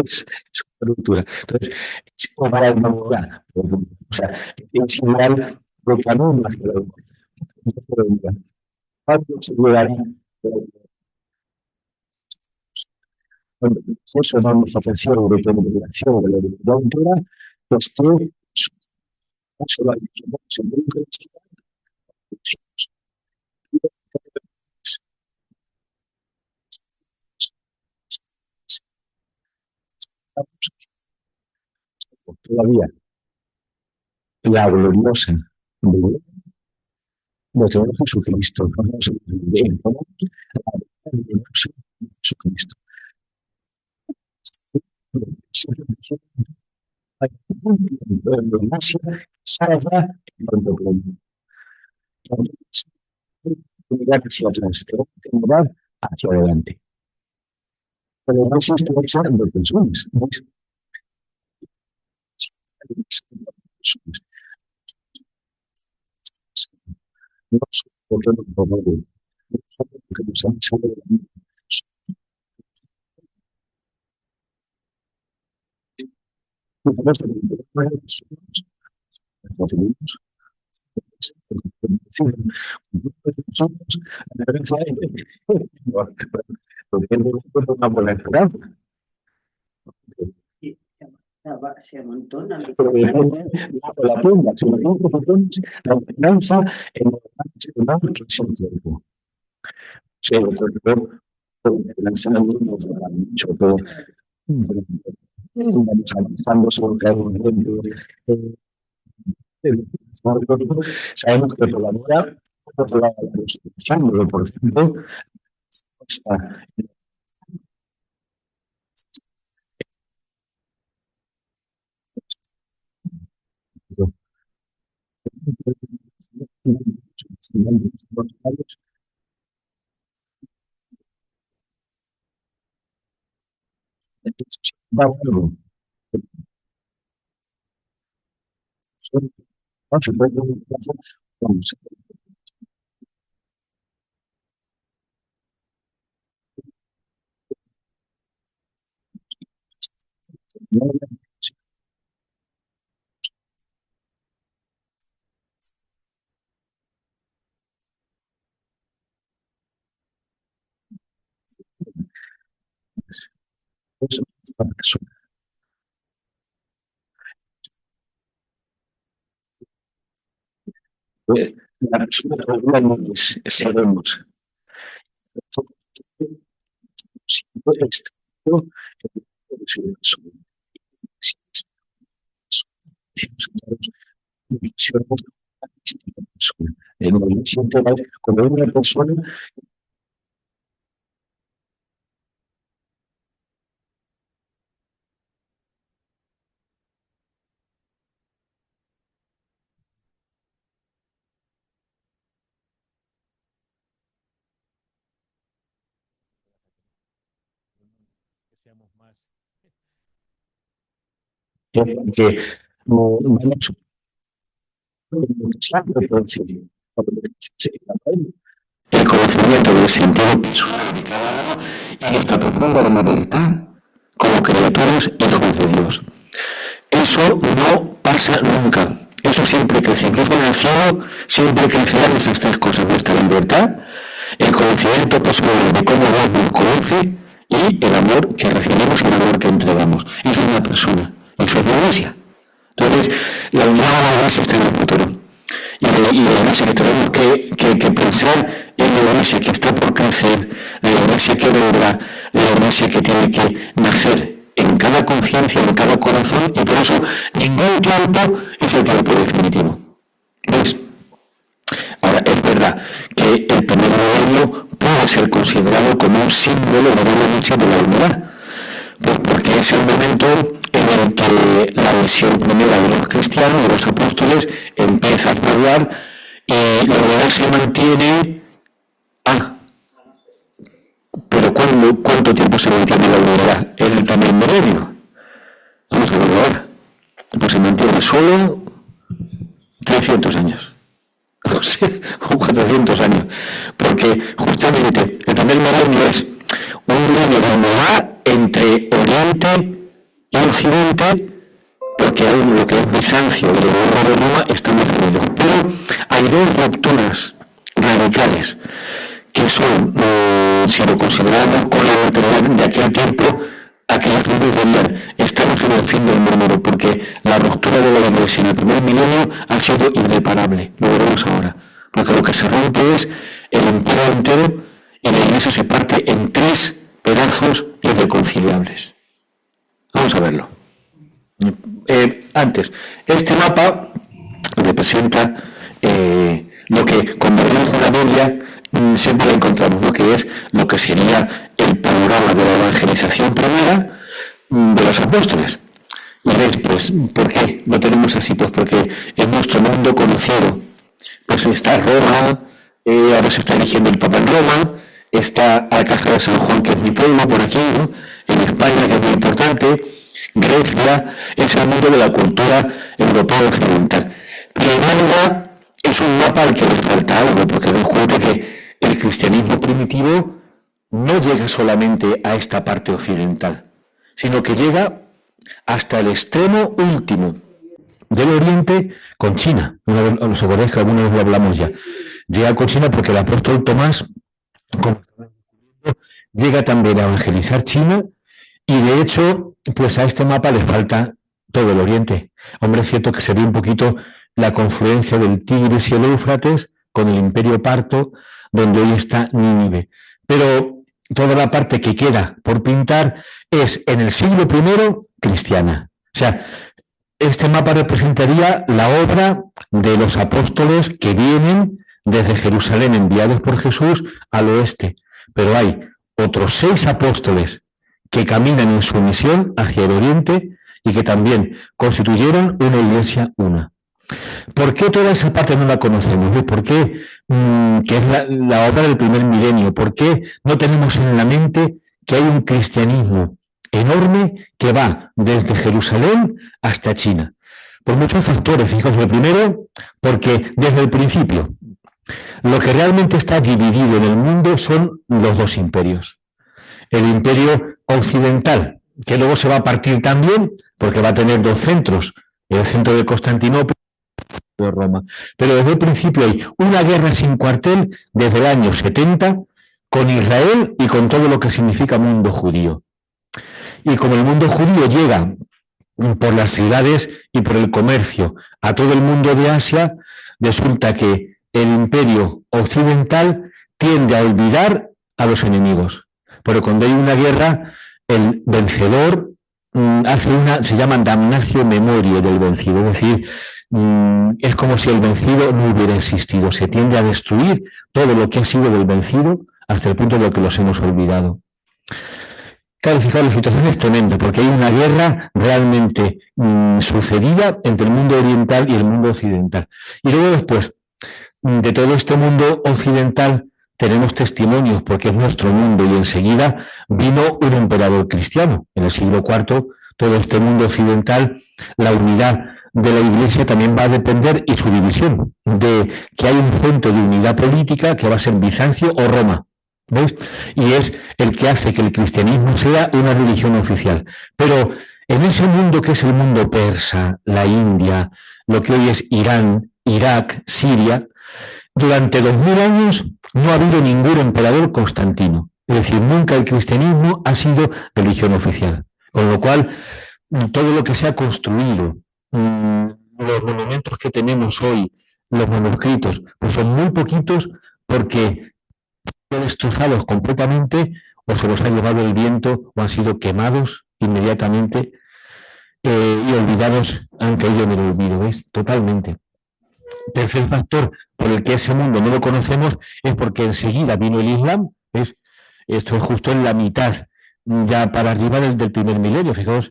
Es una ruptura. Entonces, es como para enamorar. O sea, es igual de canon más que la ruptura. ¿Cuánto se llegaría? Cuando eso no nos ofreció de penetración de la ruptura, pues que solo hay que todavía la gloriosa de nuestro Jesucristo, no nos olvidemos, la gloriosa de Jesucristo. Salva en cuanto mirar hacia atrás, tengo que mirar hacia adelante. Pero no se está echando personas. No soportando por favor. No porque nos han salido de la vida. No podemos tener nosotros. Una buena esperanza. Se amontona. La punta, si la esperanza en el cuerpo. Se lo cuerpo, lanzando mucho todo. Avanzando sobre un ejemplo. Sabemos que por la vida, por ejemplo, está esta persona. La persona que realmente sabemos en una visión como una persona que no el conocimiento del sentido personal de cada uno y nuestra profunda libertad como criaturas hijos de Dios. Eso no pasa nunca. Eso siempre crece. Incluso en el cielo siempre crecerán esas tres cosas: nuestra libertad, el conocimiento personal de cómo Dios nos conoce y el amor que recibimos y el amor que entregamos. Eso es una persona. Eso es la Iglesia. Entonces, la unidad de la Iglesia está en el futuro. Y la Iglesia que tenemos que pensar en la Iglesia que está por crecer, la Iglesia que vendrá, la Iglesia que tiene que nacer en cada conciencia, en cada corazón, y por eso ningún tiempo es el tiempo definitivo. ¿Ves? Ahora, es verdad que el primer milenio puede ser considerado como un símbolo de la lucha de la unidad, pues porque es el momento en el que la misión primera de los cristianos, de los apóstoles, empieza a fallar y la unidad se mantiene. Pero ¿cuánto tiempo se mantiene la unidad en el primer milenio? Vamos a verlo ahora. Pues se mantiene solo 300 años. O 400 años. Porque justamente el primer milenio es un milenio donde va entre Oriente y Occidente, porque aún lo que es Bizancio y el gobierno de Roma están unidos. Pero hay dos rupturas radicales que son, si lo consideramos con la mentalidad de aquel tiempo, aquellas nubes verían, estamos en el fin del mundo, porque la ruptura de la Iglesia en el primer milenio ha sido irreparable, lo veremos ahora, porque lo que se rompe es el imperio entero y la Iglesia se parte en tres pedazos irreconciliables. Vamos a verlo. Antes, este mapa representa lo que cuando leemos la Biblia siempre encontramos, lo que es lo que sería el panorama de la evangelización primera de los apóstoles. Y veis, pues, ¿por qué lo tenemos así? Pues porque en nuestro mundo conocido, pues está Roma, ahora se está eligiendo el Papa en Roma, está Alcázar de San Juan, que es mi pueblo, por aquí, ¿no? En España, que es muy importante, Grecia, es el mundo de la cultura europea occidental. Pero en realidad es un mapa al que le falta algo, porque nos cuenta que el cristianismo primitivo no llega solamente a esta parte occidental, sino que llega hasta el extremo último del Oriente con China. Os acordáis que alguna vez lo hablamos ya. Llega con China porque el apóstol Tomás llega también a evangelizar China y de hecho, pues a este mapa le falta todo el Oriente. Hombre, es cierto que se ve un poquito la confluencia del Tigris y el Éufrates con el Imperio Parto, donde hoy está Nínive. Pero toda la parte que queda por pintar es en el siglo I cristiana. O sea, este mapa representaría la obra de los apóstoles que vienen desde Jerusalén enviados por Jesús al oeste. Pero hay otros 6 apóstoles que caminan en su misión hacia el oriente y que también constituyeron una iglesia una. ¿Por qué toda esa parte no la conocemos? ¿Por qué, que es la obra del primer milenio? ¿Por qué no tenemos en la mente que hay un cristianismo enorme que va desde Jerusalén hasta China? Por muchos factores. Fijaos, el primero, porque desde el principio lo que realmente está dividido en el mundo son los dos imperios. El imperio occidental, que luego se va a partir también, porque va a tener 2 centros, el centro de Constantinopla de Roma. Pero desde el principio hay una guerra sin cuartel desde el año 70 con Israel y con todo lo que significa mundo judío. Y como el mundo judío llega por las ciudades y por el comercio a todo el mundo de Asia, resulta que el imperio occidental tiende a olvidar a los enemigos. Pero cuando hay una guerra, el vencedor se llama damnatio memoriae del vencido, es decir, es como si el vencido no hubiera existido. Se tiende a destruir todo lo que ha sido del vencido hasta el punto de que los hemos olvidado. Claro, fijaos, la situación es tremenda porque hay una guerra realmente sucedida entre el mundo oriental y el mundo occidental. Y luego después de todo este mundo occidental tenemos testimonios porque es nuestro mundo y enseguida vino un emperador cristiano. En el siglo IV, todo este mundo occidental, la unidad de la Iglesia también va a depender, y su división, de que hay un centro de unidad política que va a ser Bizancio o Roma. ¿Veis? Y es el que hace que el cristianismo sea una religión oficial. Pero en ese mundo que es el mundo persa, la India, lo que hoy es Irán, Irak, Siria, durante 2000 años no ha habido ningún emperador constantino. Es decir, nunca el cristianismo ha sido religión oficial. Con lo cual, todo lo que se ha construido, los monumentos que tenemos hoy, los manuscritos, pues son muy poquitos porque destrozados completamente o se los ha llevado el viento o han sido quemados inmediatamente y olvidados, han caído en el olvido, ¿veis? Totalmente. Tercer factor por el que ese mundo no lo conocemos es porque enseguida vino el Islam, ¿ves? Esto es justo en la mitad, ya para arriba del primer milenio, fijaos,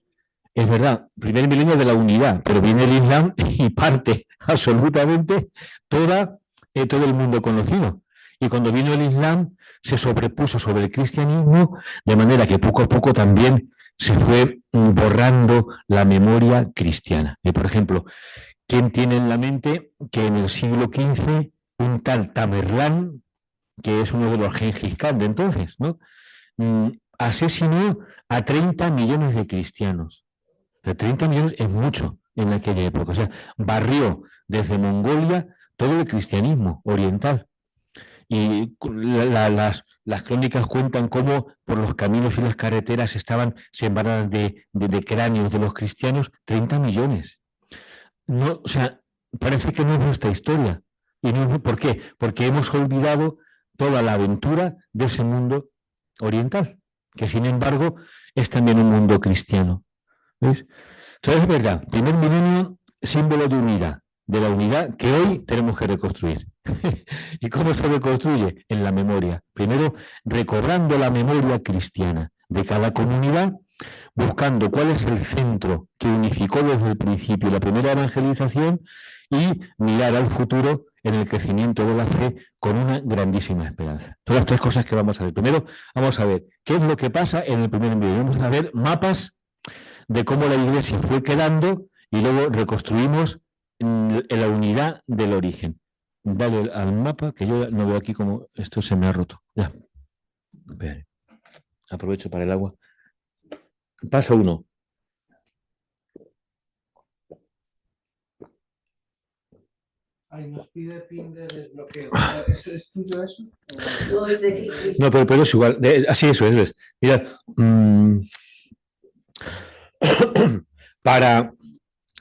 es verdad, primer milenio de la unidad, pero viene el Islam y parte absolutamente todo el mundo conocido. Y cuando vino el Islam se sobrepuso sobre el cristianismo, de manera que poco a poco también se fue borrando la memoria cristiana. Y por ejemplo, ¿quién tiene en la mente que en el siglo XV un tal Tamerlán, que es uno de los Gengis Khan de entonces, ¿no? Asesinó a 30 millones de cristianos? Pero 30 millones es mucho en aquella época. O sea, barrió desde Mongolia todo el cristianismo oriental. Y las crónicas cuentan cómo por los caminos y las carreteras estaban sembradas de cráneos de los cristianos 30 millones. No, o sea, parece que no es nuestra historia. Y no, ¿por qué? Porque hemos olvidado toda la aventura de ese mundo oriental, que sin embargo es también un mundo cristiano. ¿Ves? Entonces es verdad, primer milenio, símbolo de unidad, de la unidad que hoy tenemos que reconstruir. ¿Y cómo se reconstruye? En la memoria. Primero, recobrando la memoria cristiana de cada comunidad, buscando cuál es el centro que unificó desde el principio la primera evangelización y mirar al futuro en el crecimiento de la fe con una grandísima esperanza. Son las tres cosas que vamos a ver. Primero, vamos a ver qué es lo que pasa en el primer milenio. Vamos a ver mapas de cómo la Iglesia fue quedando y luego reconstruimos en la unidad del origen. Dale al mapa, que yo no veo aquí cómo esto se me ha roto. Ya. Aprovecho para el agua. Paso 1. Ahí nos pide pin de desbloqueo. ¿Es tuyo eso? No, es de Cristo. No, pero es igual. Así, eso es. Mirad. Para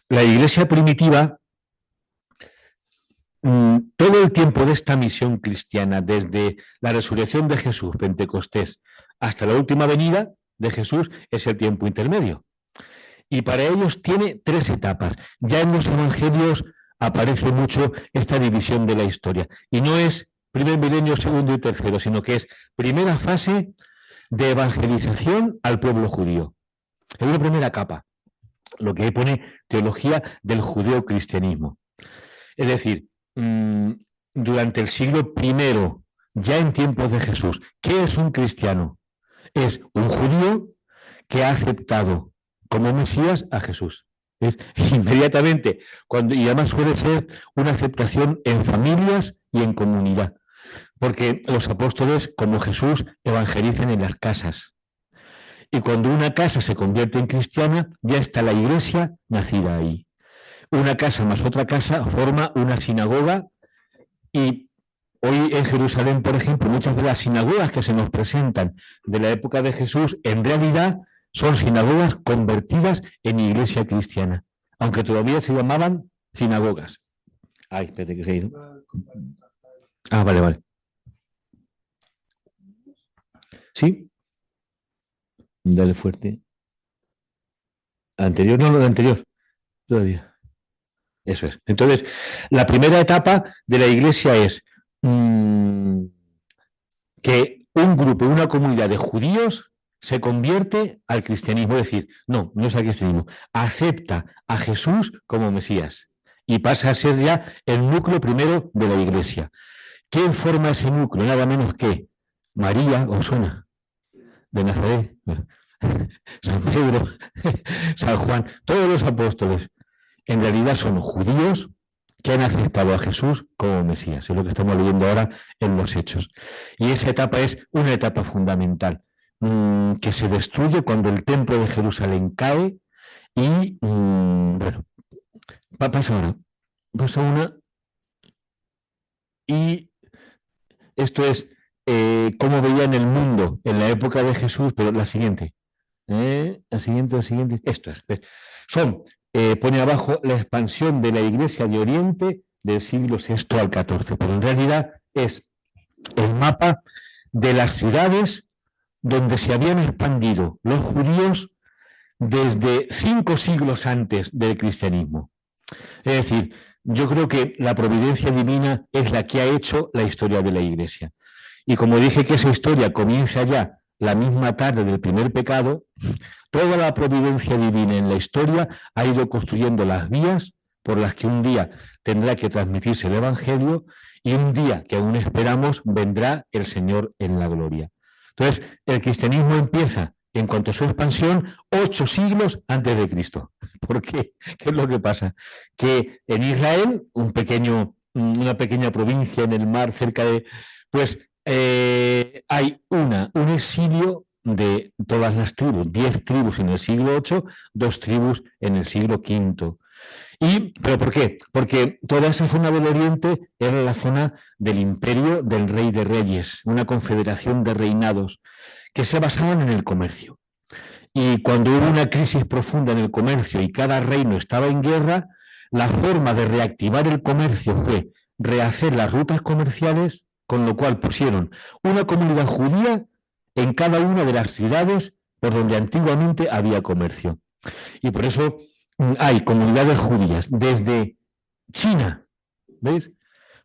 la Iglesia primitiva, todo el tiempo de esta misión cristiana, desde la resurrección de Jesús, Pentecostés, hasta la última venida de Jesús, es el tiempo intermedio. Y para ellos tiene 3 etapas. Ya en los evangelios aparece mucho esta división de la historia. Y no es primer milenio, segundo y tercero, sino que es primera fase de evangelización al pueblo judío. Es una primera capa, lo que pone teología del judeocristianismo. Es decir, durante el siglo I, ya en tiempos de Jesús, ¿qué es un cristiano? Es un judío que ha aceptado como Mesías a Jesús. Es inmediatamente, y además suele ser una aceptación en familias y en comunidad, porque los apóstoles, como Jesús, evangelizan en las casas. Y cuando una casa se convierte en cristiana, ya está la iglesia nacida ahí. Una casa más otra casa forma una sinagoga y hoy en Jerusalén, por ejemplo, muchas de las sinagogas que se nos presentan de la época de Jesús, en realidad son sinagogas convertidas en iglesia cristiana, aunque todavía se llamaban sinagogas. Ay, espérate que se ha ido. Ah, vale. ¿Sí? Dale fuerte. ¿Anterior? No, el anterior. Todavía. Eso es. Entonces, la primera etapa de la iglesia es que un grupo, una comunidad de judíos se convierte al cristianismo. Es decir, no es al cristianismo, acepta a Jesús como Mesías y pasa a ser ya el núcleo primero de la iglesia. ¿Quién forma ese núcleo? Nada menos que María, ¿os suena? De Nazaret, San Pedro, San Juan, todos los apóstoles. en realidad son judíos que han aceptado a Jesús como Mesías. Es lo que estamos leyendo ahora en los Hechos. Y esa etapa es una etapa fundamental, que se destruye cuando el templo de Jerusalén cae y, bueno, pasa una, y esto es cómo veían el mundo en la época de Jesús, pero la siguiente, esto es, pone abajo la expansión de la Iglesia de Oriente del siglo VI al XIV, pero en realidad es el mapa de las ciudades donde se habían expandido los judíos desde 5 siglos antes del cristianismo. Es decir, yo creo que la providencia divina es la que ha hecho la historia de la Iglesia. Y como dije que esa historia comienza ya la misma tarde del primer pecado, toda la providencia divina en la historia ha ido construyendo las vías por las que un día tendrá que transmitirse el Evangelio y un día que aún esperamos vendrá el Señor en la gloria. Entonces, el cristianismo empieza, en cuanto a su expansión, 8 siglos antes de Cristo. ¿Por qué? ¿Qué es lo que pasa? Que en Israel, una pequeña provincia en el mar cerca de... pues hay un exilio de todas las tribus, 10 tribus en el siglo VIII, 2 tribus en el siglo V. ¿Pero por qué? Porque toda esa zona del Oriente era la zona del imperio del Rey de Reyes, una confederación de reinados que se basaban en el comercio. Y cuando hubo una crisis profunda en el comercio y cada reino estaba en guerra, la forma de reactivar el comercio fue rehacer las rutas comerciales, con lo cual pusieron una comunidad judía en cada una de las ciudades por donde antiguamente había comercio. Y por eso hay comunidades judías desde China, ¿ves?,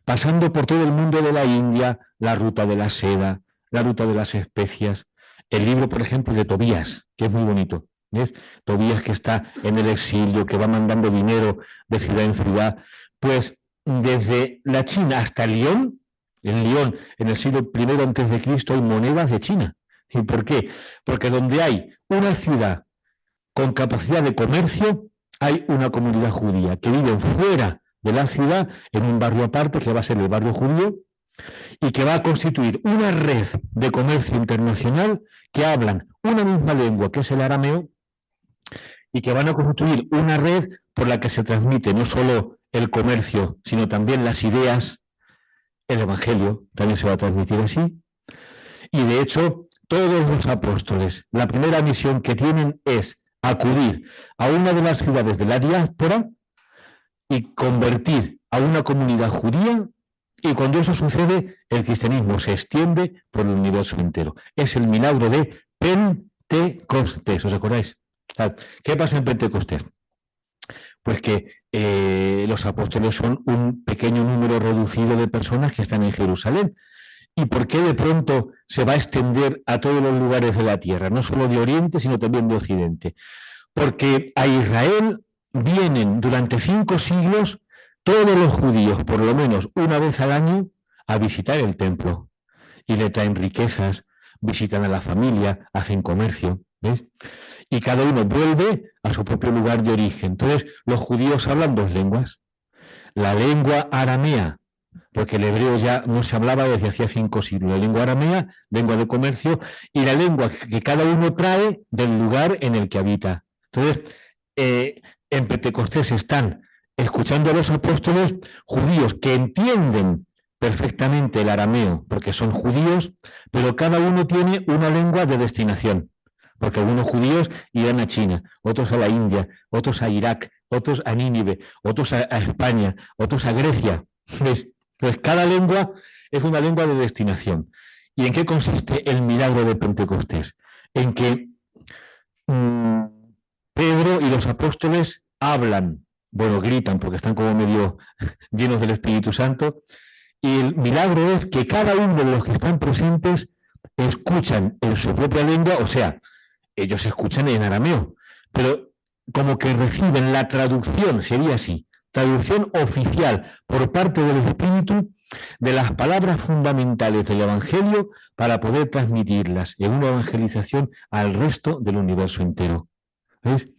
pasando por todo el mundo de la India, la ruta de la seda, la ruta de las especias. El libro, por ejemplo, de Tobías, que es muy bonito, ¿ves? Tobías, que está en el exilio, que va mandando dinero de ciudad en ciudad, pues desde la China hasta Lyon, en Lyon, en el siglo I a.C., hay monedas de China. ¿Y por qué? Porque donde hay una ciudad con capacidad de comercio, hay una comunidad judía que viven fuera de la ciudad, en un barrio aparte, que va a ser el barrio judío, y que va a constituir una red de comercio internacional que hablan una misma lengua, que es el arameo, y que van a constituir una red por la que se transmite no solo el comercio, sino también las ideas. El Evangelio también se va a transmitir así. Y de hecho, todos los apóstoles, la primera misión que tienen es acudir a una de las ciudades de la diáspora y convertir a una comunidad judía, y cuando eso sucede, el cristianismo se extiende por el universo entero. Es el milagro de Pentecostés, ¿os acordáis? ¿Qué pasa en Pentecostés? Pues que los apóstoles son un pequeño número reducido de personas que están en Jerusalén. ¿Y por qué de pronto se va a extender a todos los lugares de la tierra, no solo de Oriente, sino también de Occidente? Porque a Israel vienen durante 5 siglos todos los judíos, por lo menos una vez al año, a visitar el templo. Y le traen riquezas, visitan a la familia, hacen comercio, ¿ves? Y cada uno vuelve a su propio lugar de origen. Entonces, los judíos hablan 2 lenguas. La lengua aramea, porque el hebreo ya no se hablaba desde hacía 5 siglos. La lengua aramea, lengua de comercio, y la lengua que cada uno trae del lugar en el que habita. Entonces, en Pentecostés están escuchando a los apóstoles judíos que entienden perfectamente el arameo, porque son judíos, pero cada uno tiene una lengua de destinación. Porque algunos judíos irán a China, otros a la India, otros a Irak, otros a Nínive, otros a España, otros a Grecia. ¿Ves? Pues cada lengua es una lengua de destinación. ¿Y en qué consiste el milagro de Pentecostés? En que Pedro y los apóstoles hablan, bueno, gritan porque están como medio llenos del Espíritu Santo, y el milagro es que cada uno de los que están presentes escuchan en su propia lengua, o sea, ellos escuchan en arameo, pero como que reciben la traducción, sería así, traducción oficial por parte del Espíritu de las palabras fundamentales del Evangelio para poder transmitirlas en una evangelización al resto del universo entero. ¿Veis?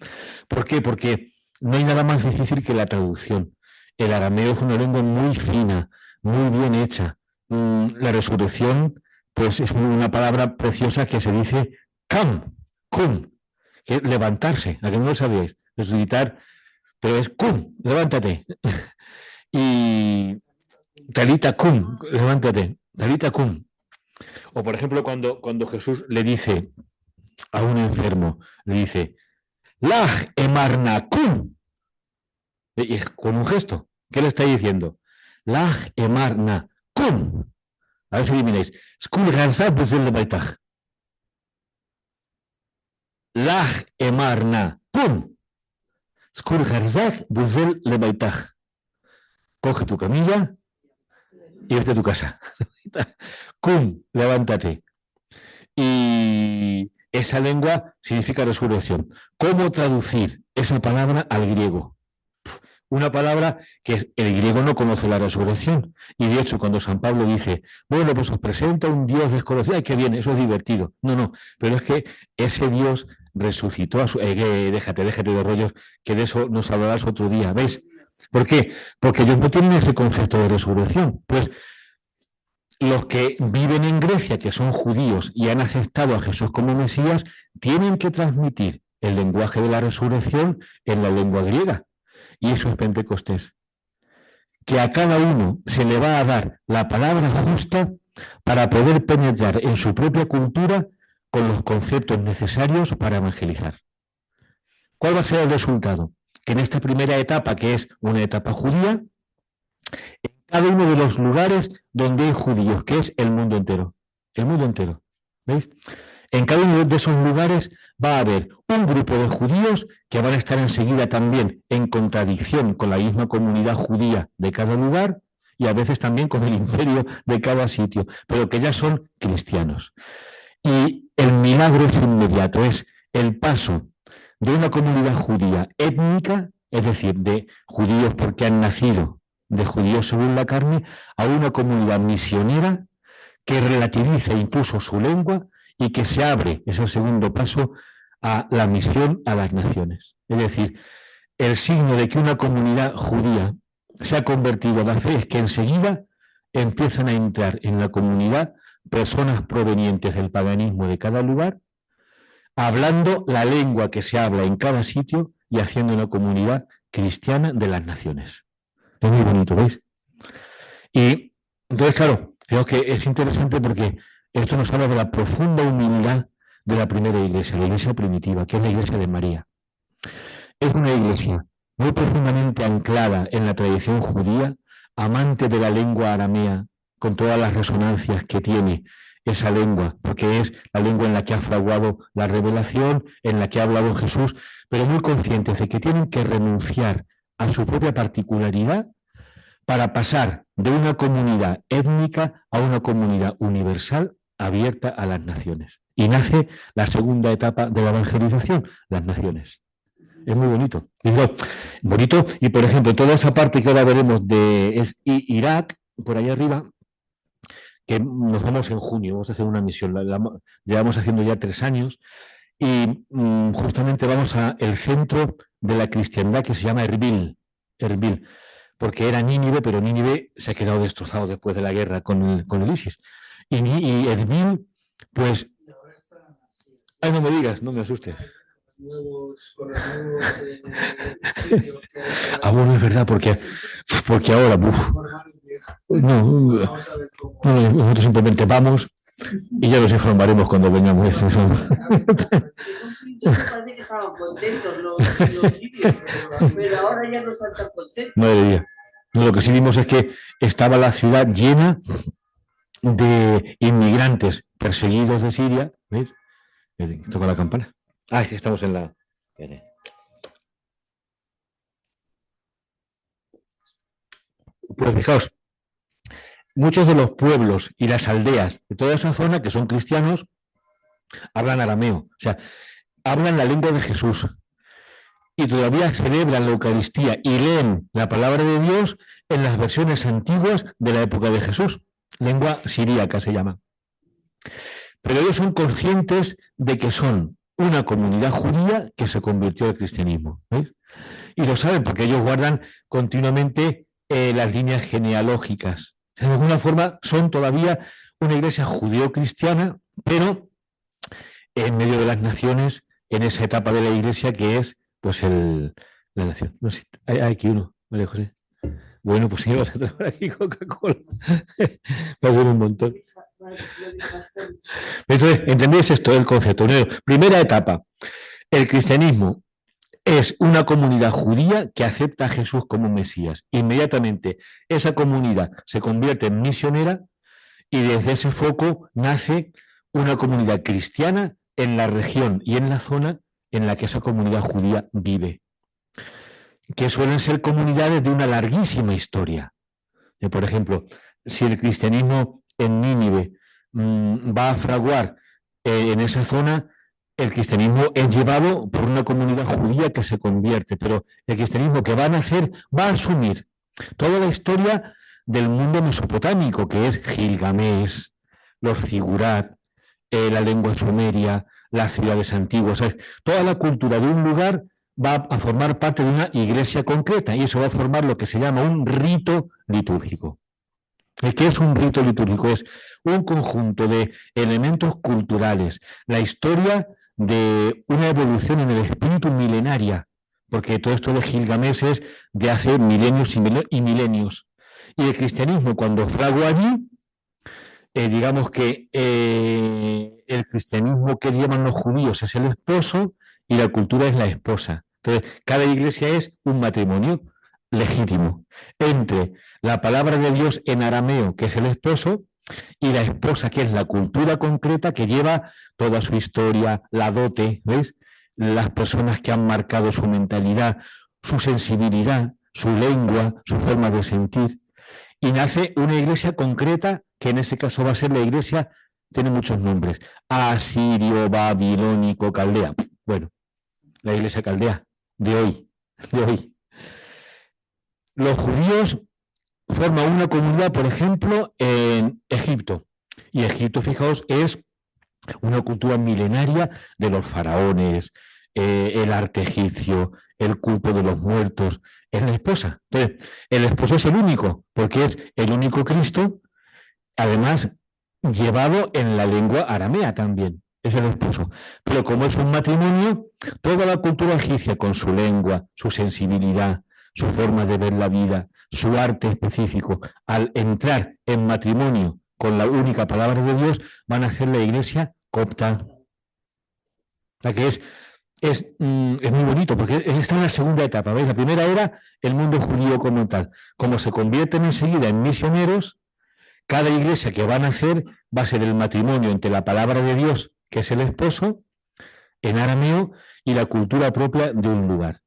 ¿Por qué? Porque no hay nada más difícil que la traducción. El arameo es una lengua muy fina, muy bien hecha. La resurrección, pues es una palabra preciosa que se dice kam, cum, que es levantarse, ¿a que no lo sabíais? Resucitar, pero es cum, levántate. Y talita cum, levántate, talita cum. O por ejemplo, cuando Jesús le dice a un enfermo, le dice, laj emarna cum, con un gesto. ¿Qué le está diciendo? Laj emarna cum. A ver si adivináis. Skul gansa bezel lebaitach. Laj emarna cum. Skul gansa bezel lebaitach. Coge tu camilla y vete a tu casa. Cum, levántate. Y esa lengua significa resurrección. ¿Cómo traducir esa palabra al griego? Una palabra que el griego no conoce la resurrección. Y de hecho, cuando San Pablo dice, bueno, pues os presenta un Dios desconocido, ¡ay, qué bien! Eso es divertido. No, pero es que ese Dios resucitó a su... déjate de rollos, que de eso nos hablarás otro día. ¿Veis? ¿Por qué? Porque ellos no tienen ese concepto de resurrección. Pues los que viven en Grecia, que son judíos y han aceptado a Jesús como Mesías, tienen que transmitir el lenguaje de la resurrección en la lengua griega. Y eso es Pentecostés. Que a cada uno se le va a dar la palabra justa para poder penetrar en su propia cultura con los conceptos necesarios para evangelizar. ¿Cuál va a ser el resultado? Que en esta primera etapa, que es una etapa judía, en cada uno de los lugares donde hay judíos, que es el mundo entero. El mundo entero. ¿Veis? En cada uno de esos lugares va a haber un grupo de judíos que van a estar enseguida también en contradicción con la misma comunidad judía de cada lugar y a veces también con el imperio de cada sitio, pero que ya son cristianos. Y el milagro es inmediato, es el paso de una comunidad judía étnica, es decir, de judíos porque han nacido de judíos según la carne, a una comunidad misionera que relativiza incluso su lengua y que se abre, es el segundo paso, a la misión a las naciones. Es decir, el signo de que una comunidad judía se ha convertido a la fe es que enseguida empiezan a entrar en la comunidad personas provenientes del paganismo de cada lugar, hablando la lengua que se habla en cada sitio y haciendo una comunidad cristiana de las naciones. Es muy bonito, ¿veis? Y entonces, claro, creo que es interesante porque esto nos habla de la profunda humildad de la primera iglesia, la iglesia primitiva, que es la iglesia de María. Es una iglesia muy profundamente anclada en la tradición judía, amante de la lengua aramea, con todas las resonancias que tiene esa lengua, porque es la lengua en la que ha fraguado la revelación, en la que ha hablado Jesús, pero muy conscientes de que tienen que renunciar a su propia particularidad para pasar de una comunidad étnica a una comunidad universal abierta a las naciones. Y nace la segunda etapa de la evangelización, las naciones. Es muy bonito. Bonito, y por ejemplo, toda esa parte que ahora veremos de Irak, por ahí arriba, que nos vamos en junio, vamos a hacer una misión, llevamos haciendo ya 3 años, y justamente vamos al centro de la cristiandad que se llama Erbil, porque era Nínive, pero Nínive se ha quedado destrozado después de la guerra con el ISIS. Y Erbil, pues... Ay, no me digas, no me asustes. Con los nuevos sitios que hay. Bueno, es verdad, porque ahora... No, nosotros simplemente vamos y ya nos informaremos cuando vengamos. Parece que estaban contentos los sitios, pero ahora ya no están tan contentos. Madre mía. Lo que sí vimos es que estaba la ciudad llena de inmigrantes perseguidos de Siria. ¿Veis? Toca la campana. Estamos en la... Pues fijaos, muchos de los pueblos y las aldeas de toda esa zona que son cristianos hablan arameo, o sea, hablan la lengua de Jesús y todavía celebran la Eucaristía y leen la palabra de Dios en las versiones antiguas de la época de Jesús, lengua siríaca se llama. Pero ellos son conscientes de que son una comunidad judía que se convirtió al cristianismo, ¿veis? Y lo saben porque ellos guardan continuamente las líneas genealógicas. De alguna forma son todavía una iglesia judeo-cristiana, pero en medio de las naciones, en esa etapa de la iglesia que es pues la nación. No sé, hay aquí uno, María José. Bueno, pues sí, vas a traer aquí Coca-Cola. Va a ser un montón. Entonces, ¿entendéis esto? El concepto. Primera etapa. El cristianismo es una comunidad judía que acepta a Jesús como Mesías. Inmediatamente esa comunidad se convierte en misionera y desde ese foco nace una comunidad cristiana en la región y en la zona en la que esa comunidad judía vive, que suelen ser comunidades de una larguísima historia. Por ejemplo, si el cristianismo en Nínive va a fraguar en esa zona, el cristianismo es llevado por una comunidad judía que se convierte, pero el cristianismo que va a nacer va a asumir toda la historia del mundo mesopotámico, que es Gilgamés, los Zigurat, la lengua sumeria, las ciudades antiguas. Toda la cultura de un lugar va a formar parte de una iglesia concreta y eso va a formar lo que se llama un rito litúrgico. ¿Qué es un rito litúrgico? Es un conjunto de elementos culturales, la historia de una evolución en el espíritu milenaria, porque todo esto de Gilgamés es de hace milenios y milenios. Y el cristianismo, cuando fragua allí, digamos que el cristianismo que llevan los judíos es el esposo y la cultura es la esposa. Entonces, cada iglesia es un matrimonio legítimo entre la palabra de Dios en arameo, que es el esposo, y la esposa, que es la cultura concreta que lleva toda su historia, la dote, ¿ves? Las personas que han marcado su mentalidad, su sensibilidad, su lengua, su forma de sentir. Y nace una iglesia concreta, que en ese caso va a ser la iglesia, tiene muchos nombres, asirio, babilónico, caldea. Bueno, la iglesia caldea de hoy. Los judíos forman una comunidad, por ejemplo, en Egipto. Y Egipto, fijaos, es una cultura milenaria de los faraones, el arte egipcio, el culto de los muertos, es la esposa. Entonces, el esposo es el único, porque es el único Cristo, además llevado en la lengua aramea también, es el esposo. Pero como es un matrimonio, toda la cultura egipcia con su lengua, su sensibilidad, su forma de ver la vida, su arte específico, al entrar en matrimonio con la única palabra de Dios, van a hacer la iglesia copta. La que es muy bonito, porque está en la segunda etapa, ¿veis? La primera era el mundo judío como tal. Como se convierten enseguida en misioneros, cada iglesia que van a hacer va a ser el matrimonio entre la palabra de Dios, que es el esposo, en arameo, y la cultura propia de un lugar.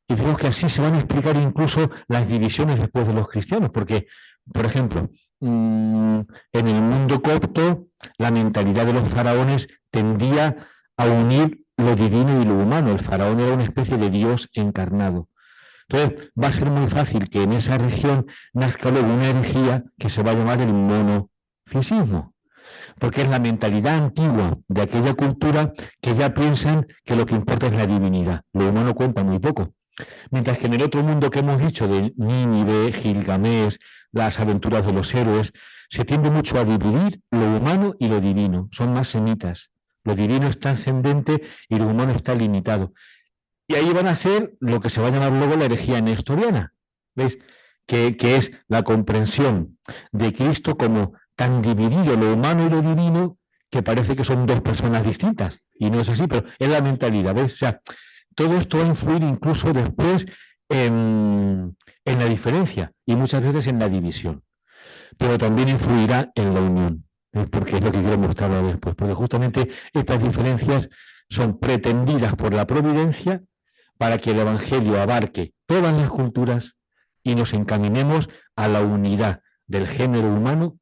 Y creo que así se van a explicar incluso las divisiones después de los cristianos, porque, por ejemplo, en el mundo copto, la mentalidad de los faraones tendía a unir lo divino y lo humano. El faraón era una especie de Dios encarnado. Entonces, va a ser muy fácil que en esa región nazca luego una herejía que se va a llamar el monofisismo, porque es la mentalidad antigua de aquella cultura que ya piensan que lo que importa es la divinidad. Lo humano cuenta muy poco. Mientras que en el otro mundo que hemos dicho de Nínive, Gilgamés, las aventuras de los héroes, se tiende mucho a dividir lo humano y lo divino. Son más semitas. Lo divino es trascendente y lo humano está limitado. Y ahí van a hacer lo que se va a llamar luego la herejía nestoriana. ¿Veis? Que es la comprensión de Cristo como tan dividido lo humano y lo divino que parece que son dos personas distintas. Y no es así, pero es la mentalidad. ¿Ves? O sea, todo esto va a influir incluso después en la diferencia y muchas veces en la división. Pero también influirá en la unión, porque es lo que quiero mostrar después. Porque justamente estas diferencias son pretendidas por la providencia para que el Evangelio abarque todas las culturas y nos encaminemos a la unidad del género humano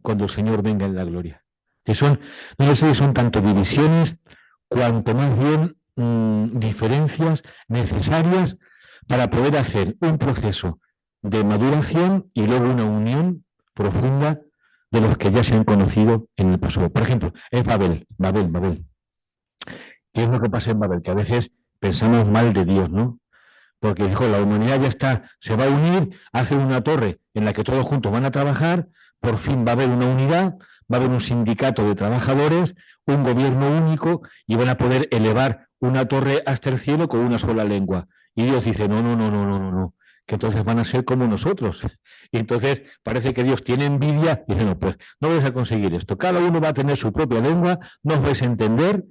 cuando el Señor venga en la gloria. Que son, no sé si son tanto divisiones, cuanto más bien diferencias necesarias para poder hacer un proceso de maduración y luego una unión profunda de los que ya se han conocido en el pasado. Por ejemplo, es Babel. ¿Qué es lo que pasa en Babel? Que a veces pensamos mal de Dios, ¿no? porque dijo, la humanidad ya está, se va a unir, hace una torre en la que todos juntos van a trabajar, por fin va a haber una unidad, va a haber un sindicato de trabajadores, un gobierno único y van a poder elevar una torre hasta el cielo con una sola lengua. Y Dios dice, no, que entonces van a ser como nosotros. Y entonces parece que Dios tiene envidia y dice, no, pues no vais a conseguir esto. Cada uno va a tener su propia lengua, no os vais a entender,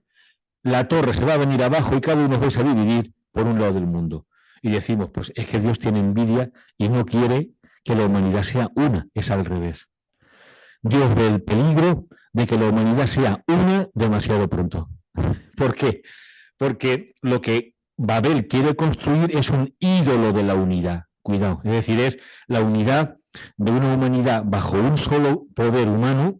la torre se va a venir abajo y cada uno os vais a dividir por un lado del mundo. Y decimos, pues es que Dios tiene envidia y no quiere que la humanidad sea una, es al revés. Dios ve el peligro de que la humanidad sea una demasiado pronto. ¿Por qué? Porque lo que Babel quiere construir es un ídolo de la unidad. Cuidado, es decir, es la unidad de una humanidad bajo un solo poder humano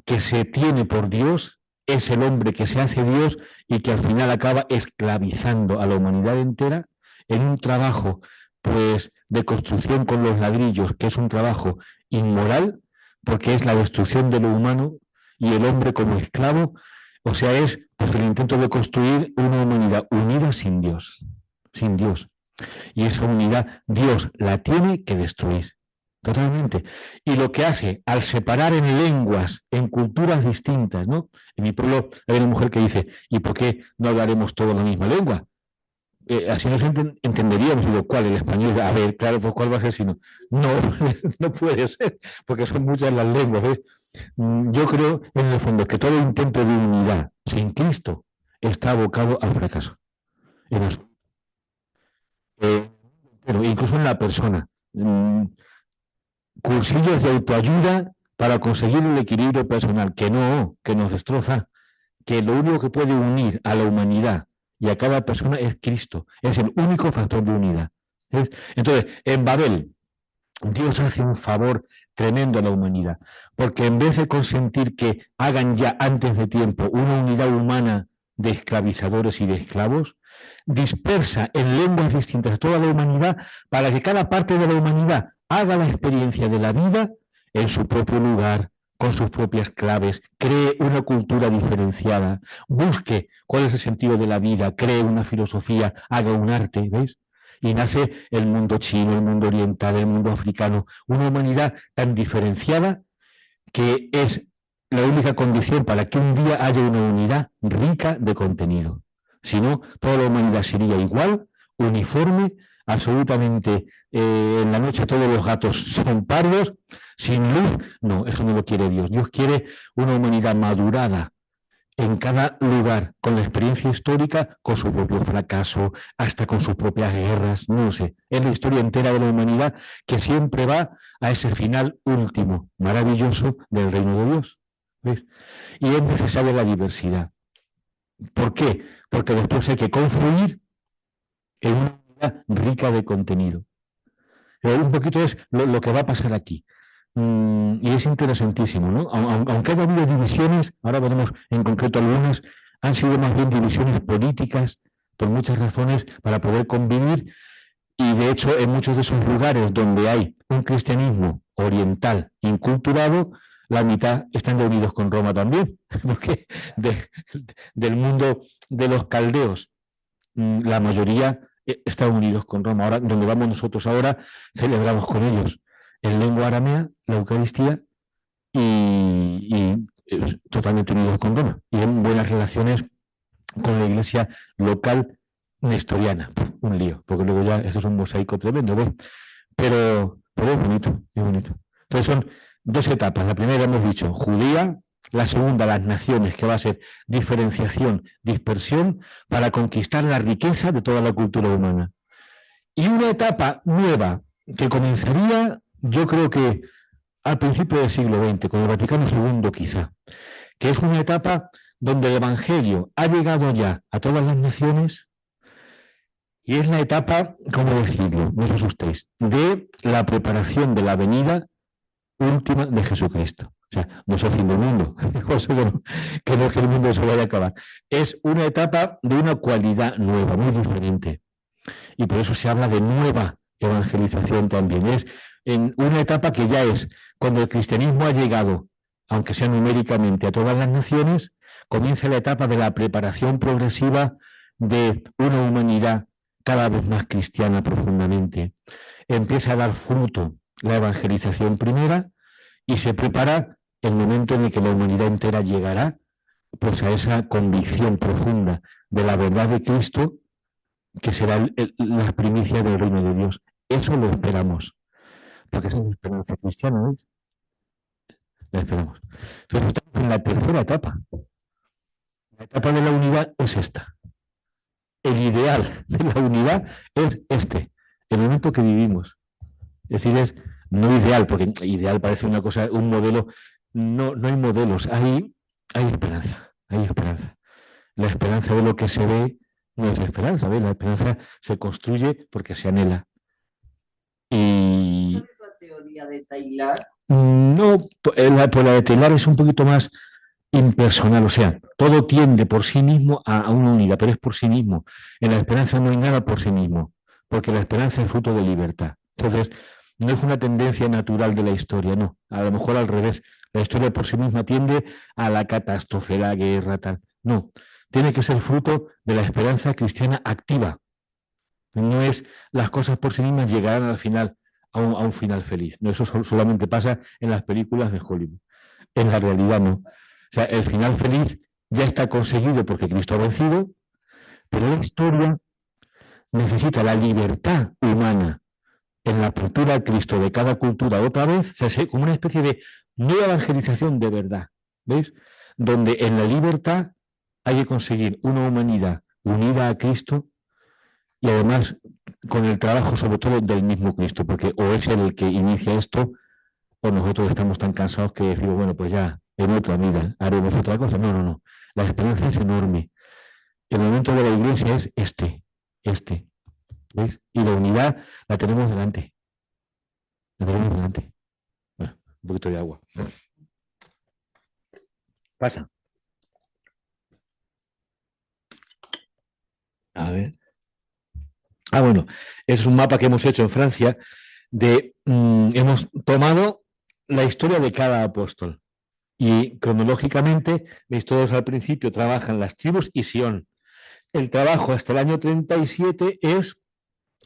que se tiene por Dios, es el hombre que se hace Dios y que al final acaba esclavizando a la humanidad entera en un trabajo pues de construcción con los ladrillos, que es un trabajo inmoral, porque es la destrucción de lo humano y el hombre como esclavo, o sea, es pues, el intento de construir una humanidad unida sin Dios, sin Dios. Y esa unidad Dios la tiene que destruir, totalmente. Y lo que hace al separar en lenguas, en culturas distintas, ¿no? En mi pueblo hay una mujer que dice, ¿y por qué no hablaremos todos la misma lengua? Así nos entenderíamos. Digo, ¿cuál? El español. A ver, claro, pues ¿cuál va a ser si no? No, no puede ser, porque son muchas las lenguas. ¿Ves? Yo creo, en el fondo, que todo intento de unidad sin Cristo está abocado al fracaso. Pero incluso en la persona. Cursillos de autoayuda para conseguir el equilibrio personal, que no, que nos destroza, que lo único que puede unir a la humanidad y a cada persona es Cristo, es el único factor de unidad. ¿Ves? Entonces, en Babel, Dios hace un favor tremendo a la humanidad, porque en vez de consentir que hagan ya antes de tiempo una unidad humana de esclavizadores y de esclavos, dispersa en lenguas distintas a toda la humanidad para que cada parte de la humanidad haga la experiencia de la vida en su propio lugar, con sus propias claves, cree una cultura diferenciada, busque cuál es el sentido de la vida, cree una filosofía, haga un arte, ¿ves? Y nace el mundo chino, el mundo oriental, el mundo africano, una humanidad tan diferenciada que es la única condición para que un día haya una unidad rica de contenido. Si no, toda la humanidad sería igual, uniforme, absolutamente en la noche todos los gatos son pardos, sin luz. No, eso no lo quiere Dios. Dios quiere una humanidad madurada en cada lugar, con la experiencia histórica, con su propio fracaso, hasta con sus propias guerras, no lo sé. Es la historia entera de la humanidad que siempre va a ese final último, maravilloso del reino de Dios. ¿Ves? Y es necesaria la diversidad. ¿Por qué? Porque después hay que confluir en una unidad rica de contenido. Un poquito es lo que va a pasar aquí. Y es interesantísimo, ¿no? Aunque haya habido divisiones, ahora veremos en concreto algunas, han sido más bien divisiones políticas, por muchas razones, para poder convivir, y de hecho en muchos de esos lugares donde hay un cristianismo oriental inculturado, la mitad están unidos con Roma también, porque del mundo de los caldeos, la mayoría están unidos con Roma. Ahora, donde vamos nosotros ahora, celebramos con ellos en lengua aramea, la Eucaristía, y totalmente unidos con Roma, y en buenas relaciones con la iglesia local nestoriana. Un lío, porque luego ya esto es un mosaico tremendo, ¿ves? Pero es bonito, es bonito. Entonces son dos etapas. La primera hemos dicho, judía; la segunda, las naciones, que va a ser diferenciación, dispersión, para conquistar la riqueza de toda la cultura humana. Y una etapa nueva que comenzaría, yo creo que al principio del siglo XX, con el Vaticano II quizá, que es una etapa donde el Evangelio ha llegado ya a todas las naciones, y es la etapa, ¿cómo decirlo? No os asustéis, de la preparación de la venida última de Jesucristo. O sea, no es el fin del mundo, que no es que el mundo se vaya a acabar. Es una etapa de una cualidad nueva, muy diferente. Y por eso se habla de nueva evangelización también. Es en una etapa que ya es cuando el cristianismo ha llegado, aunque sea numéricamente, a todas las naciones, comienza la etapa de la preparación progresiva de una humanidad cada vez más cristiana profundamente, empieza a dar fruto la evangelización primera y se prepara el momento en el que la humanidad entera llegará pues a esa convicción profunda de la verdad de Cristo, que será la primicia del reino de Dios. Eso lo esperamos, porque esa es la esperanza cristiana, ¿veis? La esperamos. Entonces estamos en la tercera etapa. La etapa de la unidad es esta. El ideal de la unidad es este, el momento que vivimos. Es decir, es no ideal, porque ideal parece una cosa, un modelo. No, no hay modelos, hay esperanza, hay esperanza. La esperanza de lo que se ve no es esperanza, ¿ves? La esperanza se construye porque se anhela. Y ¿Cuál es la teoría de Taylor? no, la de Taylor es un poquito más impersonal, o sea, todo tiende por sí mismo a una unidad, pero es por sí mismo. En la esperanza no hay nada por sí mismo, porque la esperanza es fruto de libertad. Entonces, no es una tendencia natural de la historia, no. A lo mejor al revés, la historia por sí misma tiende a la catástrofe, la guerra, tal. No, tiene que ser fruto de la esperanza cristiana activa. No es las cosas por sí mismas llegarán al final a un final feliz. No, eso solamente pasa en las películas de Hollywood. En la realidad no. O sea, el final feliz ya está conseguido porque Cristo ha vencido, pero la historia necesita la libertad humana en la apertura a Cristo de cada cultura otra vez, o sea, como una especie de nueva evangelización de verdad, ¿veis? Donde en la libertad hay que conseguir una humanidad unida a Cristo y además con el trabajo sobre todo del mismo Cristo, porque o es él el que inicia esto o nosotros estamos tan cansados que decimos, bueno, pues ya en otra vida haremos otra cosa. No, no, no. La esperanza es enorme. El momento de la iglesia es este. ¿Veis? Y la unidad la tenemos delante. La tenemos delante. Bueno, un poquito de agua. Pasa. A ver. Bueno, es un mapa que hemos hecho en Francia hemos tomado la historia de cada apóstol. Y cronológicamente, veis, todos al principio trabajan las tribus y Sion. El trabajo hasta el año 37 es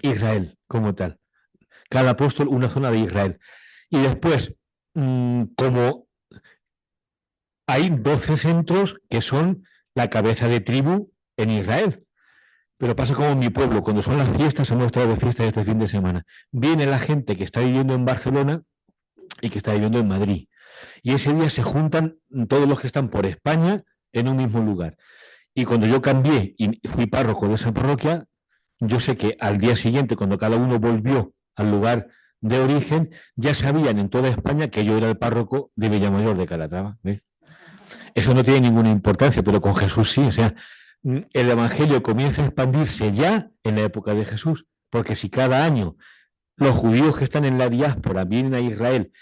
Israel como tal. Cada apóstol una zona de Israel. Y después, como hay 12 centros que son la cabeza de tribu en Israel. Pero pasa como en mi pueblo, cuando son las fiestas, hemos estado de fiestas este fin de semana. Viene la gente que está viviendo en Barcelona y que está viviendo en Madrid. Y ese día se juntan todos los que están por España en un mismo lugar. Y cuando yo cambié y fui párroco de esa parroquia, yo sé que al día siguiente, cuando cada uno volvió al lugar de origen, ya sabían en toda España que yo era el párroco de Villamayor de Calatrava. ¿Ves? Eso no tiene ninguna importancia, pero con Jesús sí. O sea, el Evangelio comienza a expandirse ya en la época de Jesús, porque si cada año los judíos que están en la diáspora vienen a Israel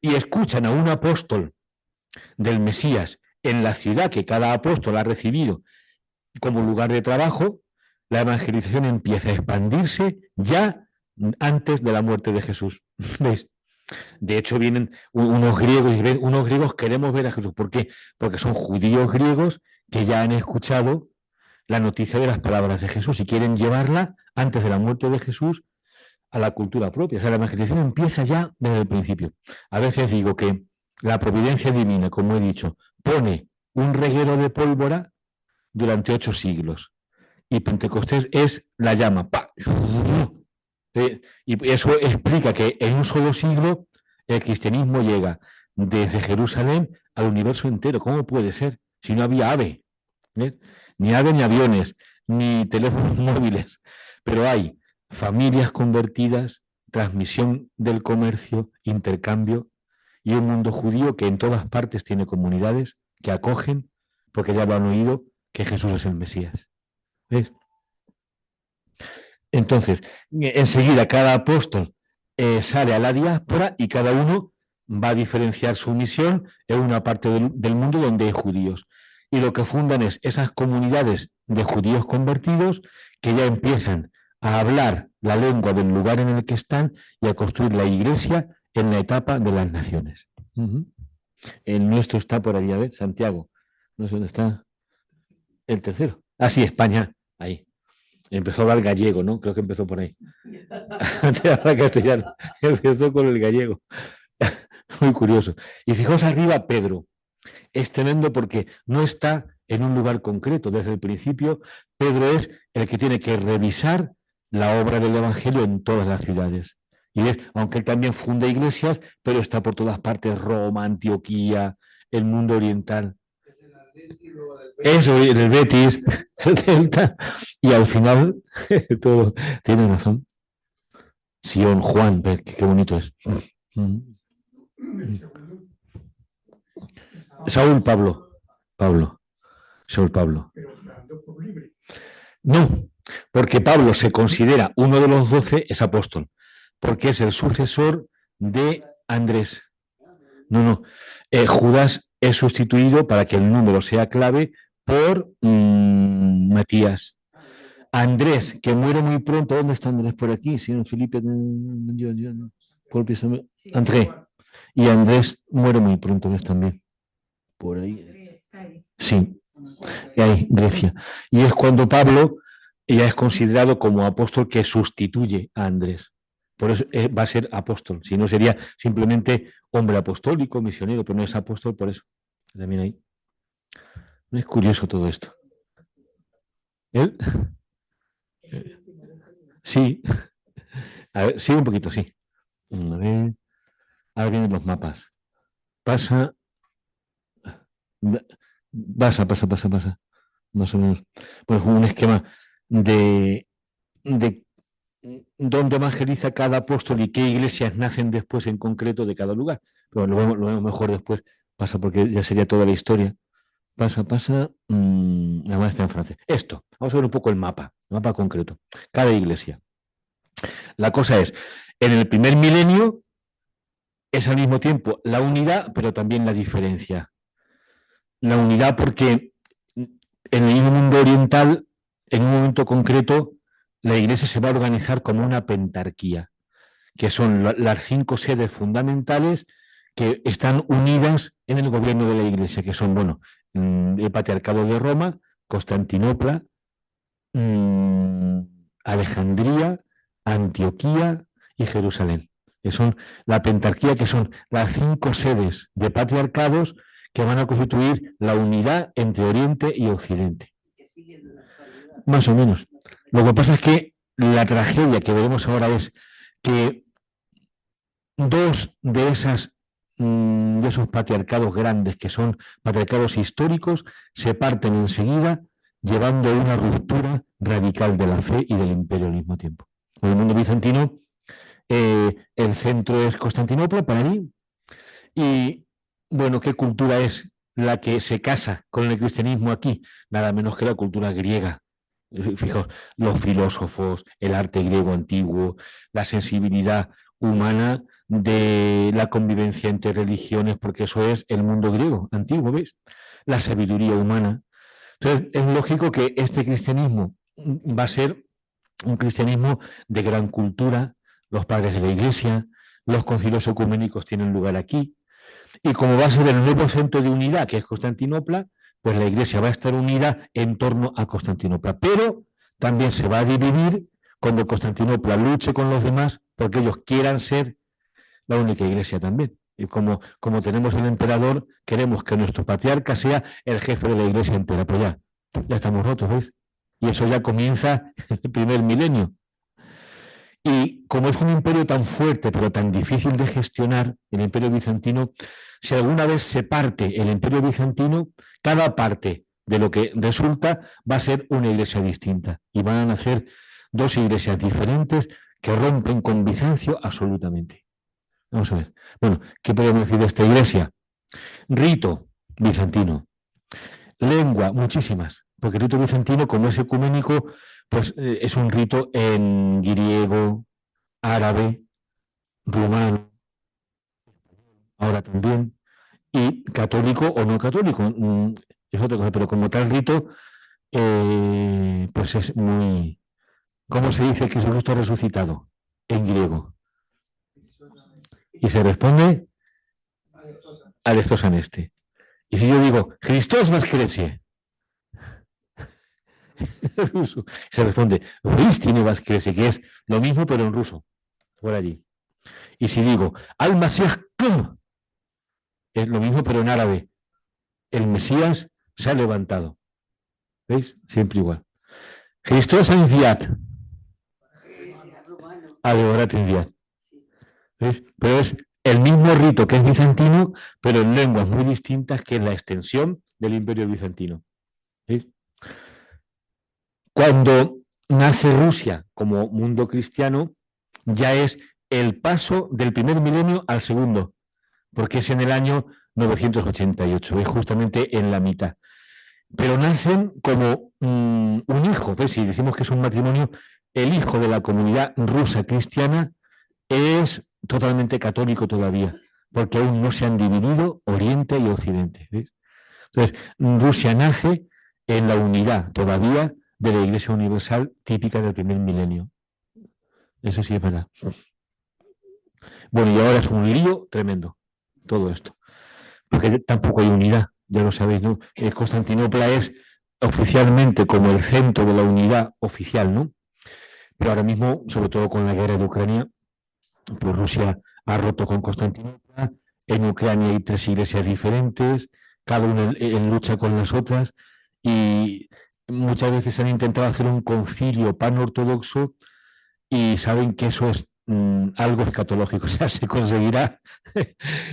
y escuchan a un apóstol del Mesías en la ciudad que cada apóstol ha recibido como lugar de trabajo, la evangelización empieza a expandirse ya antes de la muerte de Jesús. ¿Veis? De hecho, vienen unos griegos y ven, unos griegos queremos ver a Jesús. ¿Por qué? Porque son judíos griegos que ya han escuchado la noticia de las palabras de Jesús y quieren llevarla antes de la muerte de Jesús a la cultura propia. O sea, la evangelización empieza ya desde el principio. A veces digo que la providencia divina, como he dicho, pone un reguero de pólvora durante 8 siglos. Y Pentecostés es la llama. ¡Pah! Y eso explica que en un solo siglo el cristianismo llega desde Jerusalén al universo entero. ¿Cómo puede ser? Si no había ave. Ni ave, ni aviones, ni teléfonos móviles. Pero hay familias convertidas, transmisión del comercio, intercambio y un mundo judío que en todas partes tiene comunidades que acogen porque ya lo han oído que Jesús es el Mesías. ¿Ves? Entonces, enseguida cada apóstol sale a la diáspora y cada uno va a diferenciar su misión en una parte del mundo donde hay judíos. Y lo que fundan es esas comunidades de judíos convertidos que ya empiezan a hablar la lengua del lugar en el que están y a construir la iglesia en la etapa de las naciones. El nuestro está por allá, a ver, Santiago. No sé dónde está el tercero. Sí, España, ahí. Empezó a hablar gallego, ¿no? Creo que empezó por ahí. Antes de hablar castellano, empezó con el gallego. Muy curioso. Y fijaos arriba, Pedro. Es tremendo porque no está en un lugar concreto. Desde el principio, Pedro es el que tiene que revisar la obra del Evangelio en todas las ciudades. Y es, aunque él también funda iglesias, pero está por todas partes, Roma, Antioquía, el mundo oriental. Eso, el Betis, el Celta, y al final todo tiene razón. Sion, Juan, qué bonito es. Saúl, Saúl Pablo. No, porque Pablo se considera uno de los 12, es apóstol, porque es el sucesor de Andrés. No. Judas es sustituido para que el número sea clave por Matías. Andrés, que muere muy pronto. ¿Dónde está Andrés? Por aquí, si no, Felipe. André. Y Andrés muere muy pronto, ¿ves? También. Por ahí. Sí, ahí, Grecia. Y es cuando Pablo ya es considerado como apóstol que sustituye a Andrés. Por eso va a ser apóstol. Si no, sería simplemente hombre apostólico, misionero, pero no es apóstol por eso. También ahí. ¿No es curioso todo esto? ¿Él? Sí. A ver, sí, un poquito, sí. A ver. Ahora vienen los mapas. Pasa. Pasa. Más o menos. Pues un esquema de dónde evangeliza cada apóstol y qué iglesias nacen después en concreto de cada lugar. Pero lo vemos mejor después. Pasa porque ya sería toda la historia. Pasa. Además está en francés. Esto. Vamos a ver un poco el mapa concreto. Cada iglesia. La cosa es, en el primer milenio es al mismo tiempo la unidad, pero también la diferencia. La unidad porque en el mundo oriental, en un momento concreto, la iglesia se va a organizar como una pentarquía, que son las 5 sedes fundamentales que están unidas en el gobierno de la iglesia, que son, bueno, el Patriarcado de Roma, Constantinopla, Alejandría, Antioquía y Jerusalén. Que son la pentarquía, que son las 5 sedes de patriarcados que van a constituir la unidad entre Oriente y Occidente. Más o menos. Lo que pasa es que la tragedia que veremos ahora es que 2 de esos patriarcados grandes, que son patriarcados históricos, se parten enseguida, llevando a una ruptura radical de la fe y del imperio al mismo tiempo. En el mundo bizantino, el centro es Constantinopla, para mí, y bueno, ¿qué cultura es la que se casa con el cristianismo aquí? Nada menos que la cultura griega. Fijaos, los filósofos, el arte griego antiguo, la sensibilidad humana de la convivencia entre religiones, porque eso es el mundo griego antiguo, ¿veis? La sabiduría humana. Entonces, es lógico que este cristianismo va a ser un cristianismo de gran cultura, los padres de la iglesia, los concilios ecuménicos tienen lugar aquí, y como va a ser el nuevo centro de unidad, que es Constantinopla, pues la iglesia va a estar unida en torno a Constantinopla, pero también se va a dividir cuando Constantinopla luche con los demás porque ellos quieran ser la única iglesia también. Y como tenemos el emperador, queremos que nuestro patriarca sea el jefe de la iglesia entera. Pues ya estamos rotos, ¿veis? Y eso ya comienza el primer milenio. Y como es un imperio tan fuerte, pero tan difícil de gestionar, el imperio bizantino, si alguna vez se parte el imperio bizantino, cada parte de lo que resulta va a ser una iglesia distinta. Y van a nacer 2 iglesias diferentes que rompen con Bizancio absolutamente. Vamos a ver. Bueno, ¿qué podemos decir de esta iglesia? Rito bizantino. Lengua, muchísimas. Porque el rito bizantino, como es ecuménico, pues es un rito en griego, árabe, rumano, ahora también, y católico o no católico, es otra cosa, pero como tal rito, pues es muy... ¿Cómo se dice que Jesucristo ha resucitado? En griego. Y se responde Alexos aneste. Y si yo digo, Christos vascrese, ruso. Se responde, «Истинный воскресе», que es lo mismo pero en ruso, por allí. Y si digo, «Al-Masías qam», es lo mismo pero en árabe. El Mesías se ha levantado. ¿Veis? Siempre igual. Hristos ha enviat. Adeorat enviat. ¿Veis? Pero es el mismo rito que es bizantino, pero en lenguas muy distintas, que es la extensión del Imperio bizantino. ¿Veis? Cuando nace Rusia como mundo cristiano, ya es el paso del primer milenio al segundo, porque es en el año 988, es justamente en la mitad. Pero nacen como un hijo, ¿ves? Si decimos que es un matrimonio, el hijo de la comunidad rusa cristiana es totalmente católico todavía, porque aún no se han dividido Oriente y Occidente. ¿Ves? Entonces, Rusia nace en la unidad todavía de la Iglesia Universal típica del primer milenio. Eso sí es verdad. Bueno, y ahora es un lío tremendo todo esto, porque tampoco hay unidad, ya lo sabéis, ¿no? Constantinopla es oficialmente como el centro de la unidad oficial, ¿no? Pero ahora mismo, sobre todo con la guerra de Ucrania, pues Rusia ha roto con Constantinopla. En Ucrania hay 3 iglesias diferentes, cada una en lucha con las otras, y muchas veces han intentado hacer un concilio panortodoxo y saben que eso es algo escatológico, o sea, se conseguirá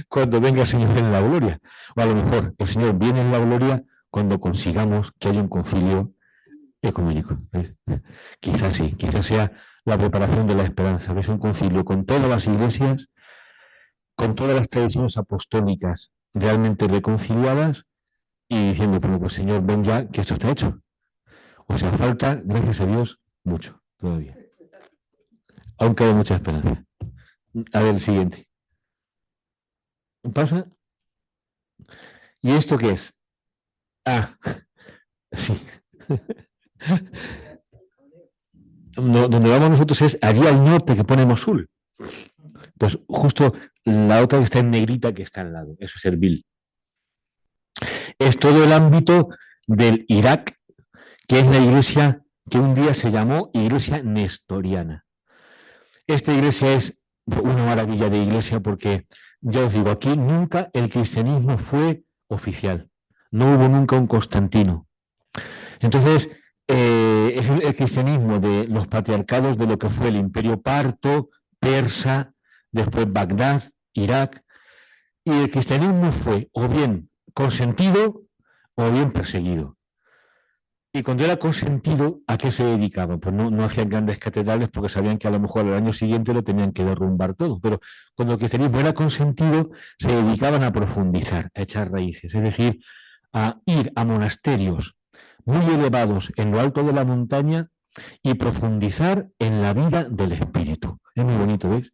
cuando venga el Señor en la gloria, o a lo mejor el Señor viene en la gloria cuando consigamos que haya un concilio ecuménico. ¿Ves? Quizás sí, quizás sea la preparación de la esperanza, ¿ves? Un concilio con todas las iglesias, con todas las tradiciones apostólicas realmente reconciliadas y diciendo, pero pues Señor, ven ya que esto está hecho. O sea, falta, gracias a Dios, mucho todavía. Aunque hay mucha esperanza. A ver el siguiente. ¿Pasa? ¿Y esto qué es? Ah, sí. No, donde vamos nosotros es allí al norte, que pone Mosul. Pues justo la otra que está en negrita, que está al lado. Eso es Erbil. Es todo el ámbito del Irak, que es la iglesia que un día se llamó Iglesia Nestoriana. Esta iglesia es una maravilla de iglesia porque, ya os digo, aquí nunca el cristianismo fue oficial. No hubo nunca un Constantino. Entonces, es el cristianismo de los patriarcados de lo que fue el imperio parto, persa, después Bagdad, Irak, y el cristianismo fue o bien consentido o bien perseguido. Y cuando era consentido, ¿a qué se dedicaban? Pues no hacían grandes catedrales porque sabían que a lo mejor al año siguiente lo tenían que derrumbar todo. Pero cuando el cristianismo era consentido, se dedicaban a profundizar, a echar raíces, es decir, a ir a monasterios muy elevados en lo alto de la montaña y profundizar en la vida del espíritu. Es muy bonito, ¿ves?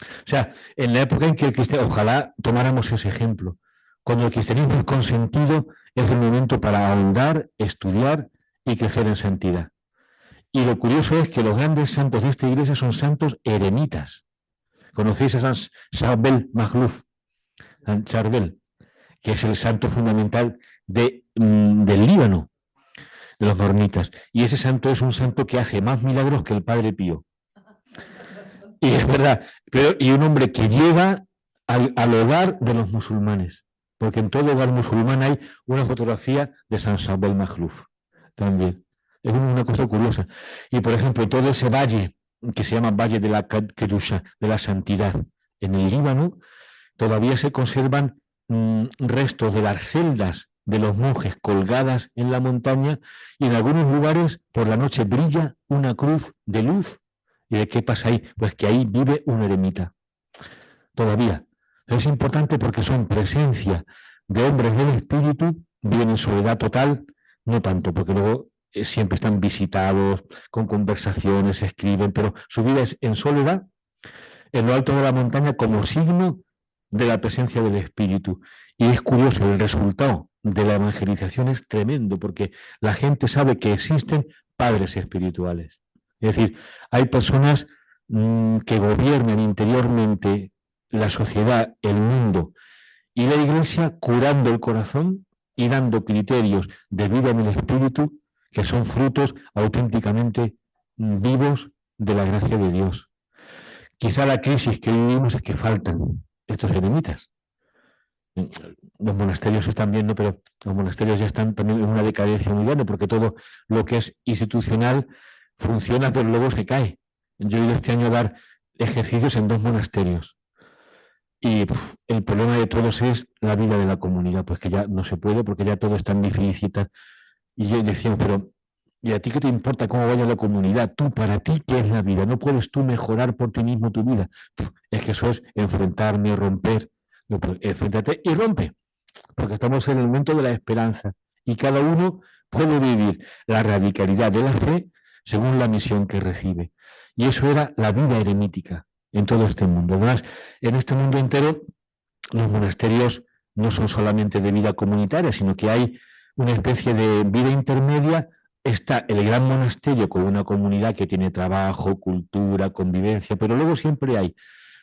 O sea, en la época en que el cristianismo, ojalá tomáramos ese ejemplo, cuando el cristianismo es consentido, es el momento para ahondar, estudiar y crecer en santidad. Y lo curioso es que los grandes santos de esta iglesia son santos eremitas. ¿Conocéis a San Charbel Magluf? San Charbel, que es el santo fundamental del Líbano, de los maronitas. Y ese santo es un santo que hace más milagros que el Padre Pío. Y es verdad, y un hombre que llega al hogar de los musulmanes, porque en todo hogar musulmán hay una fotografía de San Charbel Magluf también. Es una cosa curiosa. Y por ejemplo, todo ese valle que se llama Valle de la Kedusha, de la Santidad, en el Líbano, todavía se conservan restos de las celdas de los monjes colgadas en la montaña, y en algunos lugares por la noche brilla una cruz de luz. ¿Y de qué pasa ahí? Pues que ahí vive un eremita. Todavía. Es importante porque son presencia de hombres del espíritu, viven en soledad total, no tanto, porque luego siempre están visitados, con conversaciones, escriben, pero su vida es en soledad, en lo alto de la montaña, como signo de la presencia del espíritu. Y es curioso, el resultado de la evangelización es tremendo, porque la gente sabe que existen padres espirituales. Es decir, hay personas que gobiernan interiormente la sociedad, el mundo, y la iglesia curando el corazón y dando criterios de vida en el espíritu que son frutos auténticamente vivos de la gracia de Dios. Quizá la crisis que vivimos es que faltan estos eremitas. Los monasterios están bien, ¿no? Pero los monasterios ya están también en una decadencia muy grande, porque todo lo que es institucional funciona, pero luego se cae. Yo he ido este año a dar ejercicios en 2 monasterios. Y el problema de todos es la vida de la comunidad, pues que ya no se puede, porque ya todo es tan difícil. Y yo decía, pero ¿y a ti qué te importa cómo vaya la comunidad? Tú, para ti, ¿qué es la vida? ¿No puedes tú mejorar por ti mismo tu vida? Es que eso es enfrentarme, romper. No, pues, enfréntate y rompe, porque estamos en el momento de la esperanza y cada uno puede vivir la radicalidad de la fe según la misión que recibe. Y eso era la vida eremítica en todo este mundo. Además, en este mundo entero, los monasterios no son solamente de vida comunitaria, sino que hay una especie de vida intermedia. Está el gran monasterio con una comunidad que tiene trabajo, cultura, convivencia, pero luego siempre hay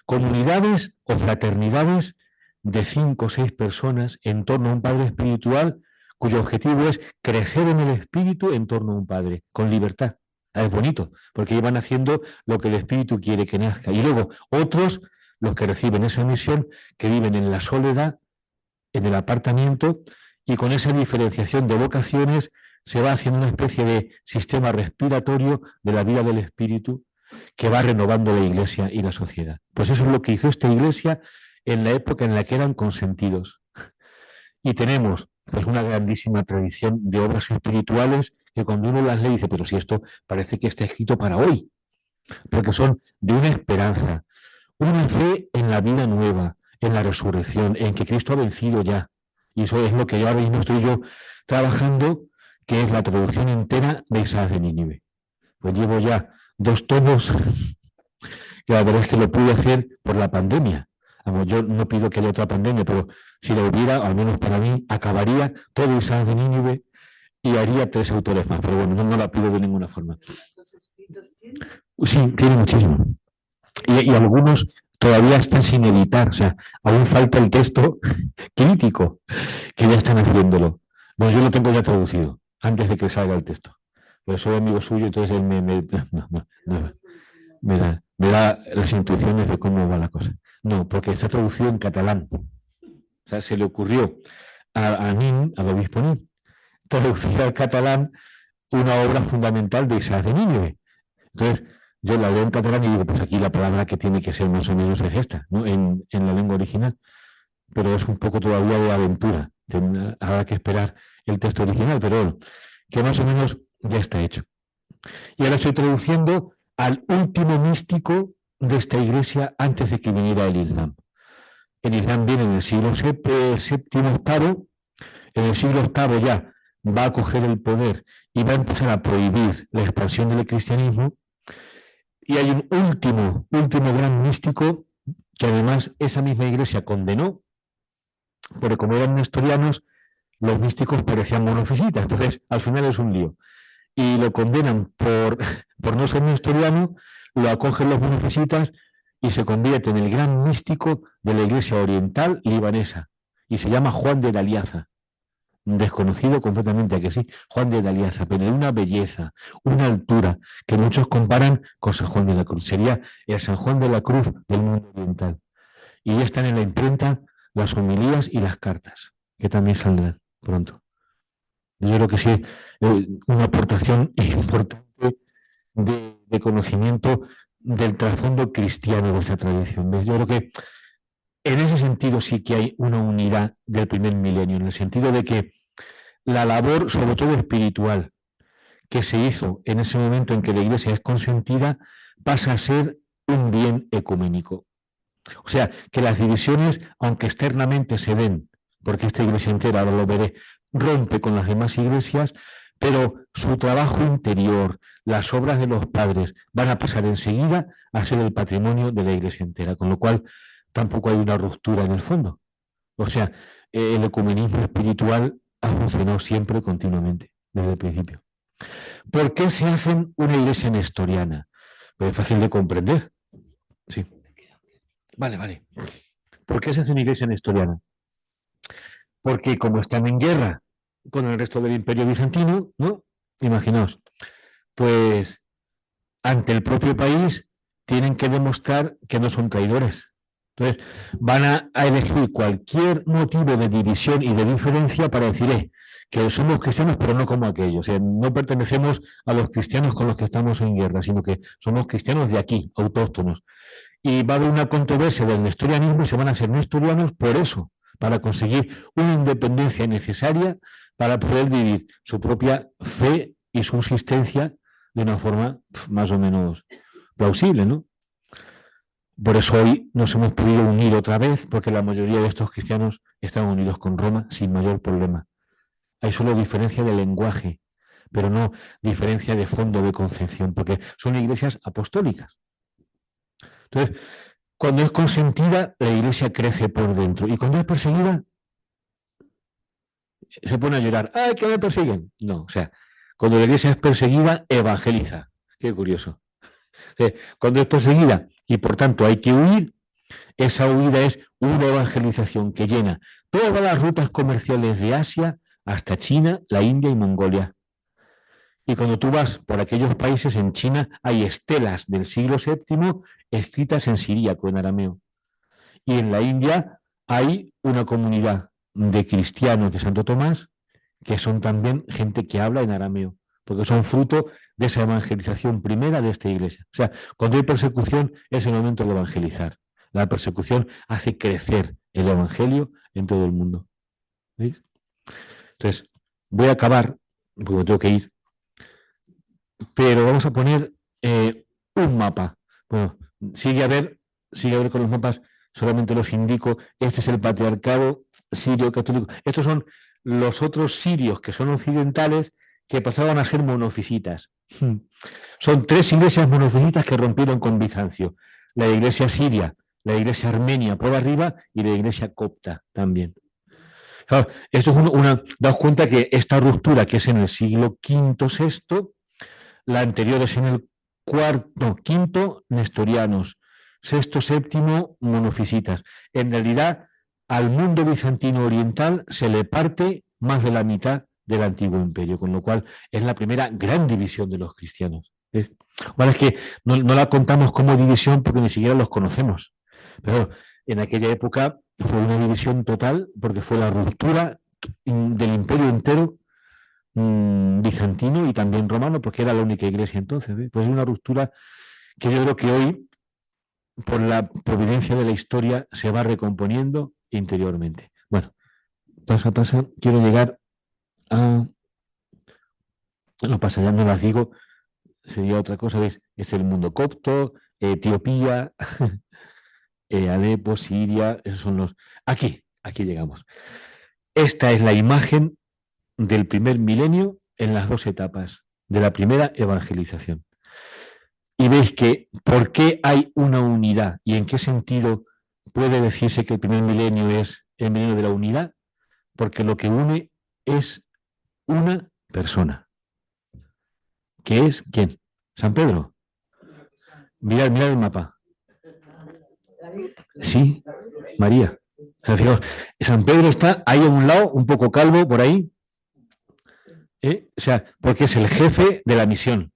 comunidades o fraternidades de 5 o 6 personas en torno a un padre espiritual cuyo objetivo es crecer en el espíritu en torno a un padre, con libertad. Es bonito, porque iban haciendo lo que el espíritu quiere que nazca. Y luego otros, los que reciben esa misión, que viven en la soledad, en el apartamiento, y con esa diferenciación de vocaciones se va haciendo una especie de sistema respiratorio de la vida del espíritu que va renovando la Iglesia y la sociedad. Pues eso es lo que hizo esta Iglesia en la época en la que eran consentidos. Y tenemos pues una grandísima tradición de obras espirituales que cuando uno las lee dice, pero si esto parece que está escrito para hoy, porque son de una esperanza, una fe en la vida nueva, en la resurrección, en que Cristo ha vencido ya. Y eso es lo que ya mismo estoy yo trabajando, que es la traducción entera de Isaías de Nínive. Pues llevo ya 2 tomos, que la verdad es que lo pude hacer por la pandemia. Vamos, yo no pido que haya otra pandemia, pero si la hubiera, al menos para mí, acabaría todo Isaías de Nínive y haría 3 autores más. Pero bueno, no la pido de ninguna forma. ¿Cuántos escritos tiene? Sí, tiene muchísimo. Y algunos todavía están sin editar, o sea, aún falta el texto crítico, que ya están haciéndolo. Bueno, yo lo tengo ya traducido, antes de que salga el texto. Pero soy amigo suyo, entonces él me da las intuiciones de cómo va la cosa. No, porque está traducido en catalán. O sea, se le ocurrió a Nin, al obispo Nin, traducir al catalán una obra fundamental de Isaías de Nínive. Entonces, yo la leo en catalán y digo, pues aquí la palabra que tiene que ser más o menos es esta, ¿no? En la lengua original. Pero es un poco todavía de aventura. Habrá que esperar el texto original, pero bueno, que más o menos ya está hecho. Y ahora estoy traduciendo al último místico de esta iglesia antes de que viniera el Islam. El Islam viene en el siglo VII. En el siglo VIII ya va a coger el poder y va a empezar a prohibir la expansión del cristianismo. Y hay un último gran místico que además esa misma iglesia condenó, porque como eran nestorianos, los místicos parecían monofisitas. Entonces, al final es un lío. Y lo condenan por no ser nestoriano, lo acogen los monofisitas y se convierte en el gran místico de la iglesia oriental libanesa. Y se llama Juan de Daliaza. Desconocido completamente, a que sí, Juan de Daliaza, pero de una belleza, una altura, que muchos comparan con San Juan de la Cruz. Sería el San Juan de la Cruz del mundo oriental. Y ya están en la imprenta las homilías y las cartas, que también saldrán pronto. Yo creo que sí, una aportación importante de conocimiento del trasfondo cristiano de esta tradición. ¿Ves? Yo creo que en ese sentido sí que hay una unidad del primer milenio, en el sentido de que la labor, sobre todo espiritual, que se hizo en ese momento en que la Iglesia es consentida, pasa a ser un bien ecuménico. O sea, que las divisiones, aunque externamente se den, porque esta Iglesia entera, ahora lo veré, rompe con las demás iglesias, pero su trabajo interior, las obras de los padres, van a pasar enseguida a ser el patrimonio de la Iglesia entera, con lo cual tampoco hay una ruptura en el fondo. O sea, el ecumenismo espiritual ha funcionado siempre, continuamente, desde el principio. ¿Por qué se hace una iglesia nestoriana? Pues es fácil de comprender. Sí. Vale. ¿Por qué se hace una iglesia nestoriana? Porque como están en guerra con el resto del Imperio Bizantino, ¿no? Imaginaos, pues ante el propio país tienen que demostrar que no son traidores. Entonces, van a elegir cualquier motivo de división y de diferencia para decir que somos cristianos, pero no como aquellos. O sea, no pertenecemos a los cristianos con los que estamos en guerra, sino que somos cristianos de aquí, autóctonos. Y va a haber una controversia del nestorianismo y se van a hacer nestorianos por eso, para conseguir una independencia necesaria para poder vivir su propia fe y subsistencia de una forma más o menos plausible, ¿no? Por eso hoy nos hemos podido unir otra vez, porque la mayoría de estos cristianos están unidos con Roma sin mayor problema. Hay solo diferencia de lenguaje, pero no diferencia de fondo de concepción, porque son iglesias apostólicas. Entonces, cuando es consentida, la iglesia crece por dentro, y cuando es perseguida, se pone a llorar. ¡Ay, que me persiguen! No, o sea, cuando la iglesia es perseguida, evangeliza. Qué curioso. O sea, cuando es perseguida y por tanto hay que huir, esa huida es una evangelización que llena todas las rutas comerciales de Asia hasta China, la India y Mongolia. Y cuando tú vas por aquellos países, en China hay estelas del siglo VII escritas en siríaco, en arameo. Y en la India hay una comunidad de cristianos de Santo Tomás que son también gente que habla en arameo, porque son fruto de esa evangelización primera de esta iglesia. O sea, cuando hay persecución es el momento de evangelizar. La persecución hace crecer el evangelio en todo el mundo. ¿Veis? Entonces, voy a acabar, porque me tengo que ir, pero vamos a poner un mapa. Bueno, sigue a ver con los mapas, solamente los indico. Este es el patriarcado sirio católico. Estos son los otros sirios que son occidentales que pasaban a ser monofisitas. Son 3 iglesias monofisitas que rompieron con Bizancio. La iglesia siria, la iglesia armenia por arriba y la iglesia copta también. Claro, esto es daos cuenta que esta ruptura, que es en el siglo V-VI, la anterior es en el quinto, nestorianos, VI-VII, monofisitas. En realidad, al mundo bizantino oriental se le parte más de la mitad del antiguo imperio, con lo cual es la primera gran división de los cristianos. Bueno, es que no la contamos como división porque ni siquiera los conocemos, pero en aquella época fue una división total porque fue la ruptura del imperio entero bizantino y también romano, porque era la única iglesia entonces. Pues es una ruptura que yo creo que hoy, por la providencia de la historia, se va recomponiendo interiormente. Bueno, paso a paso, quiero llegar a... No pasa, ya no las digo, sería otra cosa, ¿ves? Es el mundo copto, Etiopía, Alepo, Siria, esos son los... Aquí llegamos. Esta es la imagen del primer milenio en las 2 etapas de la primera evangelización. Y veis que por qué hay una unidad y en qué sentido puede decirse que el primer milenio es el milenio de la unidad, porque lo que une es una persona. ¿Qué es? ¿Quién? San Pedro. Mirad el mapa. Sí, María. O sea, fijaos, San Pedro está ahí a un lado, un poco calvo por ahí. O sea, porque es el jefe de la misión,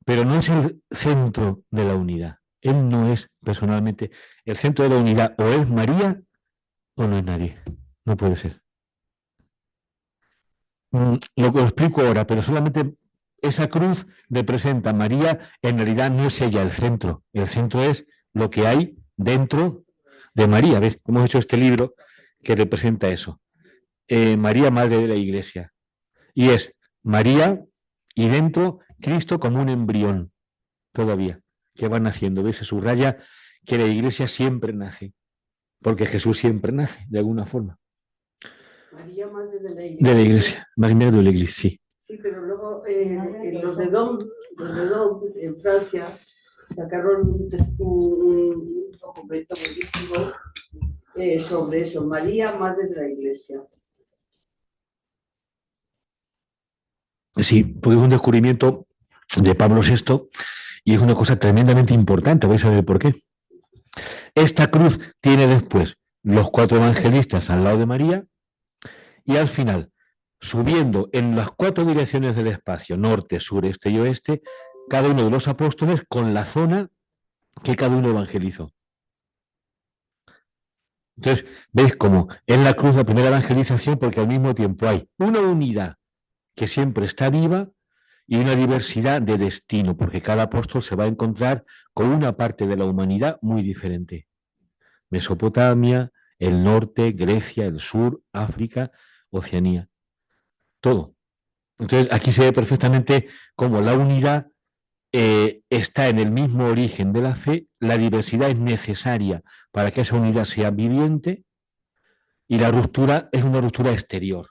pero no es el centro de la unidad. Él no es personalmente el centro de la unidad. O es María o no es nadie. No puede ser. Lo explico ahora, pero solamente esa cruz representa a María. En realidad no es ella el centro. El centro es lo que hay dentro de María. ¿Ves? Hemos hecho este libro que representa eso. María, Madre de la Iglesia. Y es María y dentro Cristo como un embrión todavía, que va naciendo. ¿Ves? Se subraya que la Iglesia siempre nace, porque Jesús siempre nace, de alguna forma. María, Madre de la Iglesia. De la Iglesia, María de la Iglesia, sí. Sí, pero luego los de Dom, en Francia, sacaron un documento buenísimo sobre eso, María, Madre de la Iglesia. Sí, porque es un descubrimiento de Pablo VI y es una cosa tremendamente importante. Vais a ver por qué. Esta cruz tiene después los 4 evangelistas al lado de María y al final subiendo en las 4 direcciones del espacio, norte, sur, este y oeste, cada uno de los apóstoles con la zona que cada uno evangelizó. Entonces, veis cómo en la cruz la primera evangelización, porque al mismo tiempo hay una unidad que siempre está viva y una diversidad de destino, porque cada apóstol se va a encontrar con una parte de la humanidad muy diferente. Mesopotamia, el norte, Grecia, el sur, África, Oceanía, todo. Entonces, aquí se ve perfectamente cómo la unidad está en el mismo origen de la fe, la diversidad es necesaria para que esa unidad sea viviente y la ruptura es una ruptura exterior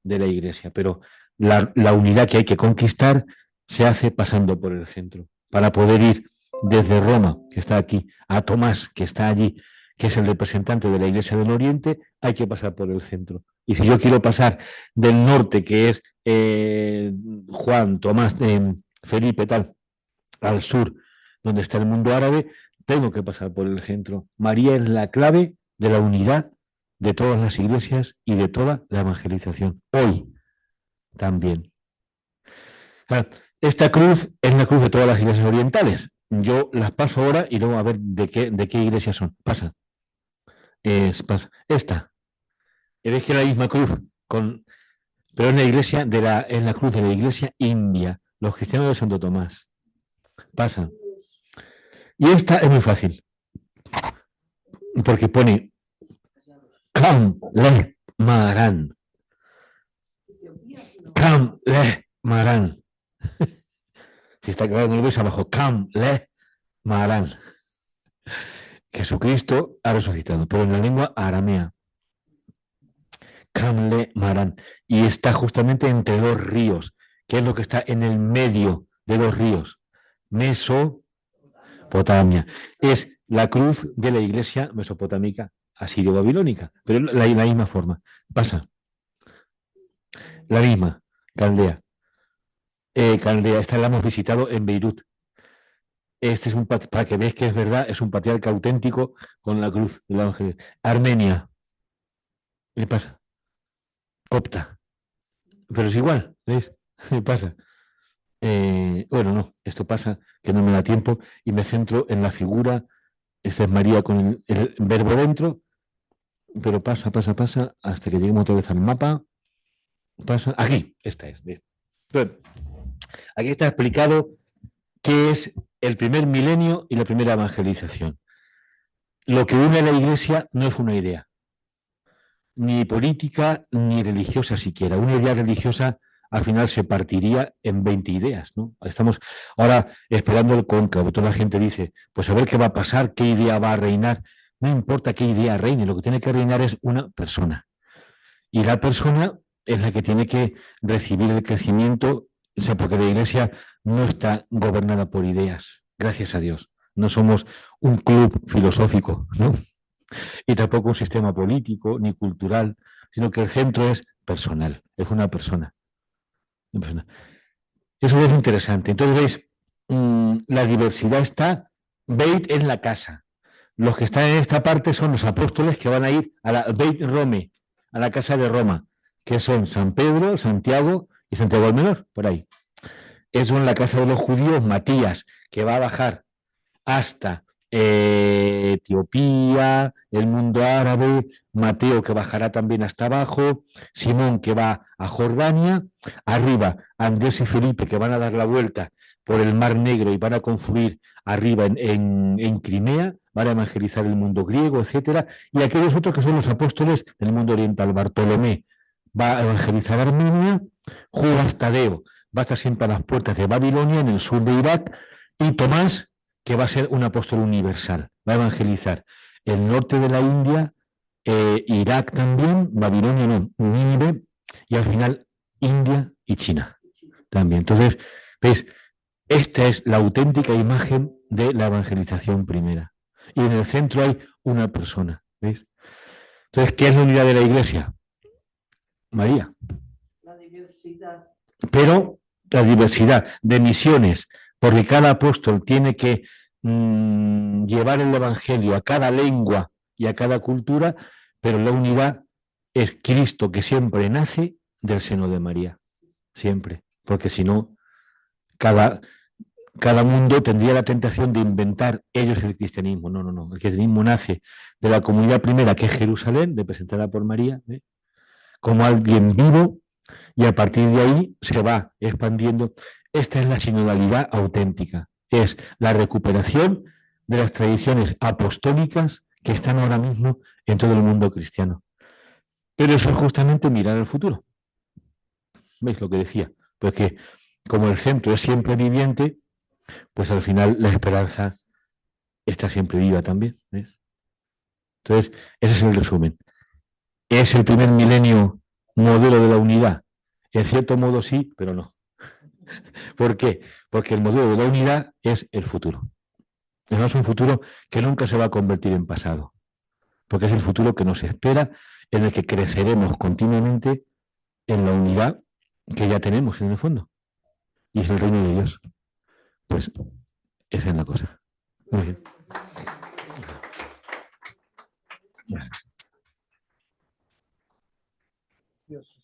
de la Iglesia, pero la unidad que hay que conquistar se hace pasando por el centro, para poder ir desde Roma, que está aquí, a Tomás, que está allí, que es el representante de la Iglesia del Oriente, hay que pasar por el centro. Y si yo quiero pasar del norte, que es Juan, Tomás, Felipe, tal, al sur, donde está el mundo árabe, tengo que pasar por el centro. María es la clave de la unidad de todas las iglesias y de toda la evangelización. Hoy también. Claro, esta cruz es la cruz de todas las iglesias orientales. Yo las paso ahora y luego a ver de qué iglesias son. Pasa. Pasa. Esta. Veis que es la misma cruz, pero es es la cruz de la iglesia india, los cristianos de Santo Tomás. Pasa. Y esta es muy fácil, porque pone Kam Le Maran. Kam Le Maran. Si está claro, no lo veis abajo. Kam Le Maran. Jesucristo ha resucitado, pero en la lengua aramea. Kam Le Maran. Y está justamente entre 2 ríos, que es lo que está en el medio de 2 ríos. Mesopotamia. Es la cruz de la iglesia mesopotámica asirio-babilónica, pero la misma forma. Pasa. La misma, Caldea. Caldea, esta la hemos visitado en Beirut. Este es para que veáis que es verdad, es un patriarca auténtico con la cruz del ángel. Armenia. ¿Qué pasa? Copta. Pero es igual, ¿veis? ¿Qué pasa? Bueno, no, esto pasa que no me da tiempo y me centro en la figura. Esta es María con el verbo dentro, pero pasa hasta que lleguemos otra vez al mapa. Pasa, aquí, esta es. Bueno, aquí está explicado qué es el primer milenio y la primera evangelización. Lo que une a la Iglesia no es una idea, ni política ni religiosa siquiera. Una idea religiosa al final se partiría en 20 ideas, ¿no? Estamos ahora esperando el cónclave. Toda la gente dice, pues a ver qué va a pasar, qué idea va a reinar. No importa qué idea reine, lo que tiene que reinar es una persona. Y la persona es la que tiene que recibir el crecimiento, o sea, porque la Iglesia no está gobernada por ideas, gracias a Dios. No somos un club filosófico, ¿no? Y tampoco un sistema político ni cultural, sino que el centro es personal, es una persona. Eso es interesante. Entonces, veis, la diversidad está, Beit en la casa. Los que están en esta parte son los apóstoles que van a ir a la Beit Rome, a la casa de Roma, que son San Pedro, Santiago y Santiago el Menor, por ahí. Eso en la casa de los judíos, Matías, que va a bajar hasta Etiopía, el mundo árabe, Mateo que bajará también hasta abajo, Simón que va a Jordania, arriba Andrés y Felipe que van a dar la vuelta por el Mar Negro y van a confluir arriba en Crimea, van a evangelizar el mundo griego, etcétera, y aquellos otros que son los apóstoles del mundo oriental. Bartolomé va a evangelizar Armenia, Judas Tadeo va a estar siempre a las puertas de Babilonia, en el sur de Irak, y Tomás, que va a ser un apóstol universal, va a evangelizar el norte de la India, Irak también, Babilonia no, Nínive, y al final India y China también. Entonces, ¿veis? Esta es la auténtica imagen de la evangelización primera. Y en el centro hay una persona, ¿veis? Entonces, ¿qué es la unidad de la Iglesia? María. La diversidad. Pero la diversidad de misiones, porque cada apóstol tiene que llevar el evangelio a cada lengua y a cada cultura, pero la unidad es Cristo que siempre nace del seno de María, siempre, porque si no, cada mundo tendría la tentación de inventar ellos el cristianismo. No, no, no. El cristianismo nace de la comunidad primera, que es Jerusalén, representada por María, como alguien vivo, y a partir de ahí se va expandiendo. Esta es la sinodalidad auténtica. Es la recuperación de las tradiciones apostólicas que están ahora mismo en todo el mundo cristiano. Pero eso es justamente mirar al futuro. ¿Veis lo que decía? Porque como el centro es siempre viviente, pues al final la esperanza está siempre viva también. ¿Ves? Entonces, ese es el resumen. ¿Es el primer milenio modelo de la unidad? En cierto modo sí, pero no. ¿Por qué? Porque el modelo de la unidad es el futuro. Es un futuro que nunca se va a convertir en pasado, porque es el futuro que nos espera, en el que creceremos continuamente en la unidad que ya tenemos en el fondo, y es el reino de Dios. Pues esa es la cosa. Muy bien. Gracias. Dios.